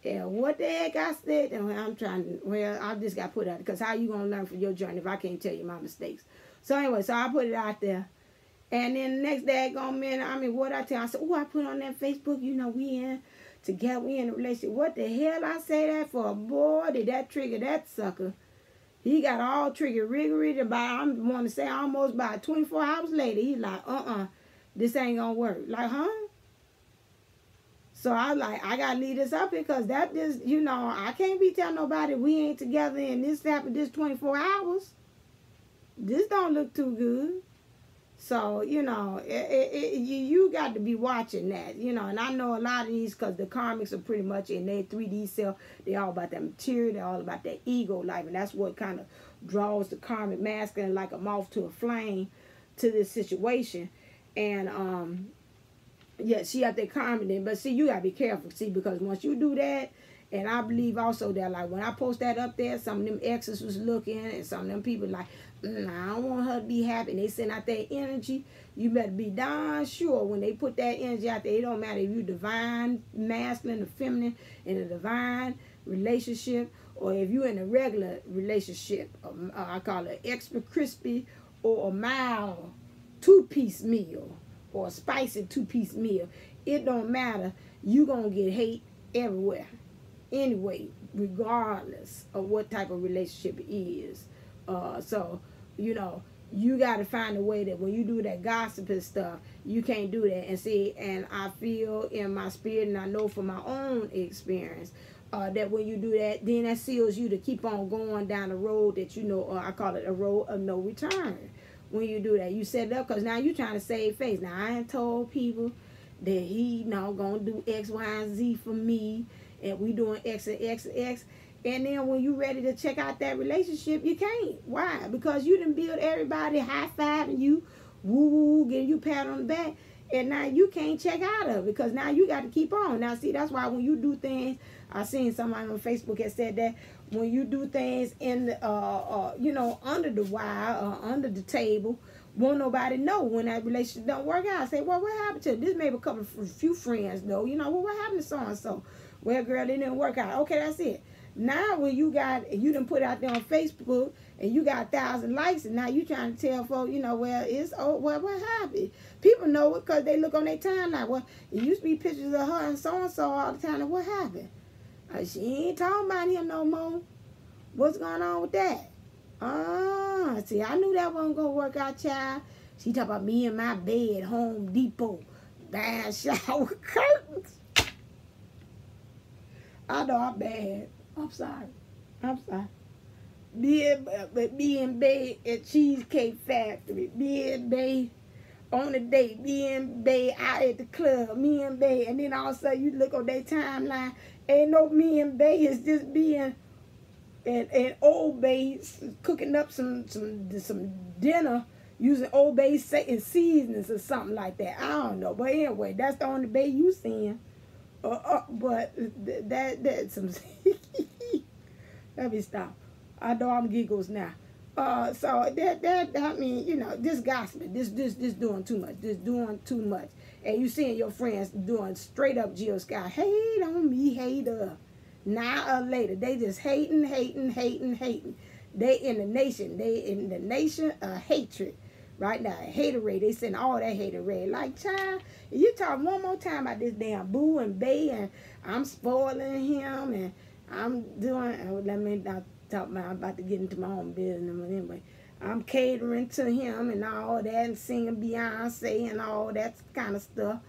And what the heck I said, and I'm trying to, well, I just got put out, because how you going to learn from your journey if I can't tell you my mistakes? So anyway, so I put it out there. And then the next day, what I tell, I said, oh, I put on that Facebook, you know, we in together. We in a relationship. What the hell I say that for? Boy, did that trigger that sucker. He got all trigger riggery about, I want to say almost about 24 hours later. He's like, this ain't gonna work. Like, huh? So I gotta leave this up because that just, you know, I can't be telling nobody we ain't together and this happened this 24 hours. This don't look too good. So, you know, you got to be watching that, you know. And I know a lot of these, because the karmics are pretty much in their 3D self. They're all about that material. They're all about that ego life. And that's what kind of draws the karmic masculine like a moth to a flame to this situation. And, yeah, she out there commenting, but see, you gotta be careful, see, because once you do that, and I believe also that, like, when I post that up there, some of them exes was looking, and some of them people like, I don't want her to be happy, and they send out that energy. You better be darn sure when they put that energy out there, it don't matter if you divine, masculine, or feminine, in a divine relationship, or if you in a regular relationship, I call it extra crispy, or a mild two-piece meal, or a spicy two-piece meal. It don't matter. You gonna get hate everywhere. Anyway, regardless of what type of relationship it is. So, you know, you got to find a way that when you do that gossiping stuff, you can't do that. And see, and I feel in my spirit, and I know from my own experience, that when you do that, then that seals you to keep on going down the road that, you know, I call it a road of no return. When you do that, you set it up because now you're trying to save face. Now, I ain't told people that he not going to do X, Y, and Z for me, and we doing X and X and X. And then when you ready to check out that relationship, you can't. Why? Because you done build everybody high-fiving you, woo-woo, giving you a pat on the back, and now you can't check out of it because now you got to keep on. Now, see, that's why when you do things, I seen somebody on Facebook had said that when you do things in the, you know, under the wire or under the table, won't nobody know when that relationship don't work out. I say, well, what happened to it? This may be a few friends know, you know, well, what happened to so-and-so? Well, girl, it didn't work out. Okay, that's it. Now when you done put out there on Facebook and you got 1,000 likes and now you trying to tell folks, you know, well, well, what happened? People know it because they look on their timeline. Well, it used to be pictures of her and so-and-so all the time. And what happened? She ain't talking about him no more. What's going on with that? See, I knew that wasn't going to work out, child. She talking about me and my bed, Home Depot, bad shower curtains. I know I'm bad. I'm sorry. Me and Bay at Cheesecake Factory. Me and Bay on a date. Me and Bay out at the club. Me and Bay. And then all of a sudden you look on their timeline. Ain't no me and Bay. Is just being and Old Bay cooking up some dinner using Old Bay seasonings or something like that. I don't know. But anyway, that's the only Bay you seeing. But that's some. Let me stop. I know I'm giggles now. So that I mean, you know, this gossiping, this doing too much. This doing too much. And you seeing your friends doing straight up Geo Sky. Hate on me, hater. Now or later, they just hating. They in the nation of hatred. Right now, haterade, they send all that haterade. Like, child, if you talk one more time about this damn Boo and Bay and I'm spoiling him and I'm doing, let me not talk about, I'm about to get into my own business, but anyway, I'm catering to him and all that and singing Beyonce and all that kind of stuff.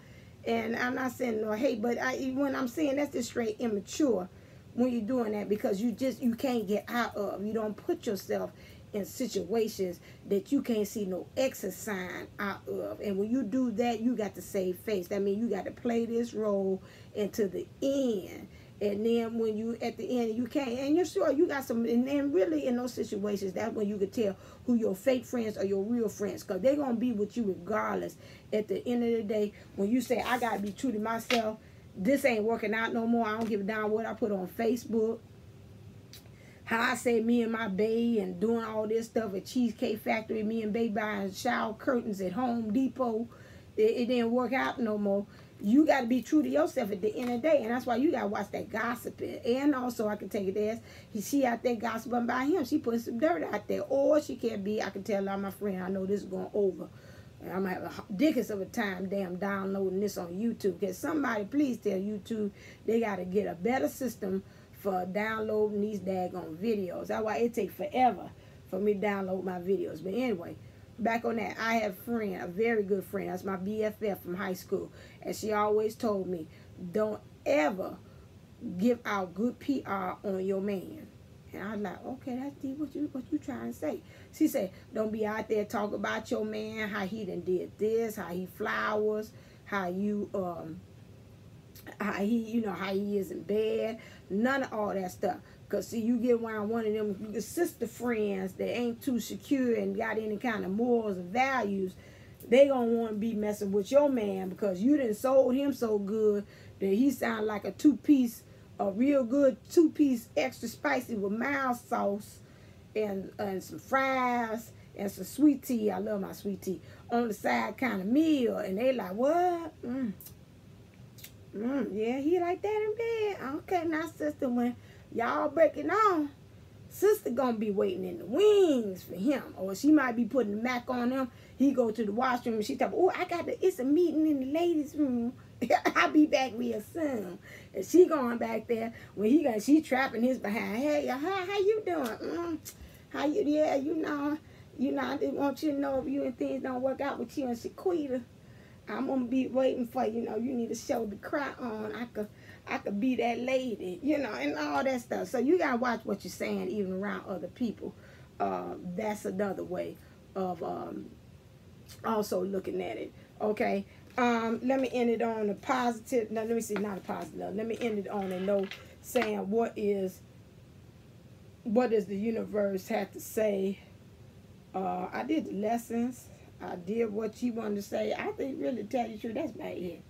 And I'm not saying no hate, but when I'm saying that's just straight immature when you're doing that because you can't get out of, you don't put yourself in situations that you can't see no exit sign out of. And when you do that, you got to save face. That means you got to play this role into the end. And then when you at the end, you can't, and you're sure you got some, and then really in those situations, that's when you can tell who your fake friends or your real friends, because they're going to be with you regardless. At the end of the day, when you say, I got to be true to myself, this ain't working out no more, I don't give a damn what I put on Facebook, how I say me and my bae and doing all this stuff at Cheesecake Factory, me and bae buying shower curtains at Home Depot, it didn't work out no more. You got to be true to yourself at the end of the day. And that's why you got to watch that gossiping. And also, I can take it as, she out there gossiping about him. She putting some dirt out there. Or she can't be, I can tell my friend, I know this is going over. And I'm having a dickens of a time damn downloading this on YouTube. Can somebody please tell YouTube they got to get a better system for downloading these daggone videos. That's why it takes forever for me to download my videos. But anyway, back on that, I have a friend, a very good friend. That's my BFF from high school. And she always told me, don't ever give out good PR on your man. And I was like, okay, that's deep. What you trying to say? She said, don't be out there talking about your man, how he done did this, how he flowers, how you how he is in bed. None of all that stuff. Because, see, you get around one of them sister friends that ain't too secure and got any kind of morals or values, they going to want to be messing with your man because you done sold him so good that he sound like a a real good two-piece extra spicy with mild sauce and some fries and some sweet tea. I love my sweet tea. On the side kind of meal. And they like, what? Yeah, he like that in bed. Okay, now, sister, when y'all breaking on, sister gonna be waiting in the wings for him. Or she might be putting the mac on him. He go to the washroom and she talk, oh, it's a meeting in the ladies' room. I'll be back real soon. And she going back there when she trapping his behind. Hey, how you doing? How you? Yeah, you know, I just want you to know if you and things don't work out with you and Shaquita, I'm gonna be waiting for you. You need to show the cry on. I could be that lady, and all that stuff. So you gotta watch what you're saying, even around other people. That's another way of also looking at it. Okay. Let me end it on a positive. No, let me see, not a positive. Let me end it on a note saying what does the universe have to say? I did the lessons. I did what she wanted to say. I think, really, to tell you the truth, that's about it.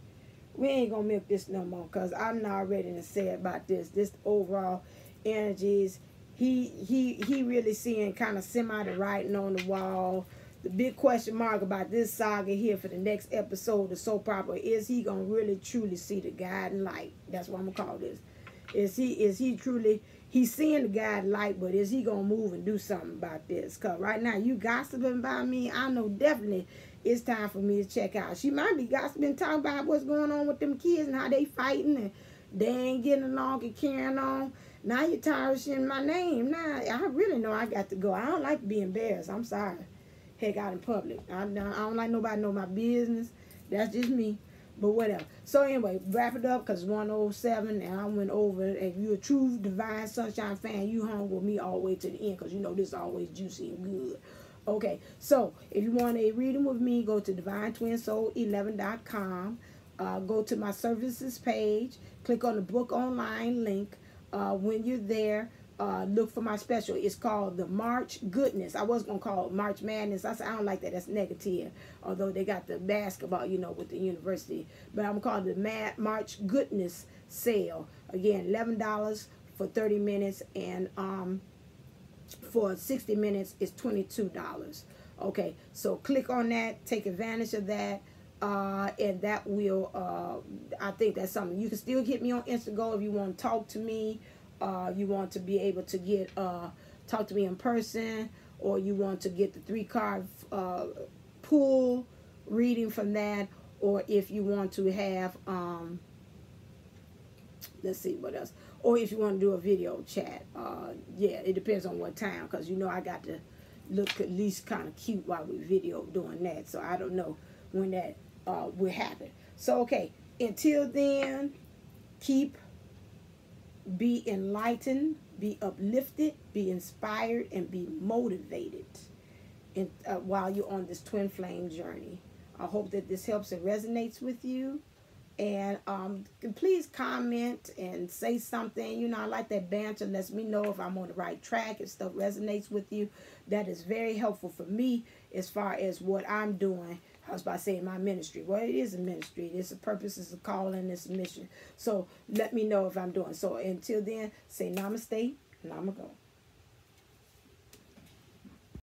We ain't gonna milk this no more because I'm not ready to say about this. This overall energies. He really seeing kind of semi the writing on the wall. The big question mark about this saga here for the next episode of soap opera is he gonna really truly see the guiding light? That's what I'm gonna call this. Is he truly seeing the guiding light, but is he gonna move and do something about this? Cause right now you gossiping about me. I know definitely it's time for me to check out. She might be gossiping, talking about what's going on with them kids and how they fighting and they ain't getting along and carrying on. Now you're tarnishing my name. Now I really know I got to go. I don't like to be embarrassed. I'm sorry. Heck, out in public. I don't like nobody know my business. That's just me. But whatever. So anyway, wrap it up because it's 1:07 and I went over. If you're a true Divine Sunshine fan, you hung with me all the way to the end because you know this is always juicy and good. Okay, so if you want a reading with me, go to DivineTwinSoul11.com. Go to my services page. Click on the book online link. When you're there, look for my special. It's called the March Goodness. I was going to call it March Madness. I said, I don't like that. That's negative. Although they got the basketball, with the university. But I'm going to call it the March Goodness sale. Again, $11 for 30 minutes. And for 60 minutes, it's $22. Okay, so click on that. Take advantage of that. And that will, I think that's something. You can still hit me on Instantgo if you want to talk to me. You want to be able to get talk to me in person, or you want to get the 3-card pool reading from that, or if you want to have let's see what else, or if you want to do a video chat. Yeah, it depends on what time, because I got to look at least kind of cute while we video doing that, so I don't know when that will happen. So okay, until then, be enlightened, be uplifted, be inspired, and be motivated while you're on this twin flame journey. I hope that this helps and resonates with you. And please comment and say something. I like that banter. Lets me know if I'm on the right track, if stuff resonates with you. That is very helpful for me as far as what I'm doing. I was about to say my ministry. Well, it is a ministry. It's a purpose, it's a calling, it's a mission. So let me know if I'm doing. So until then, say namaste, and I'm going to go.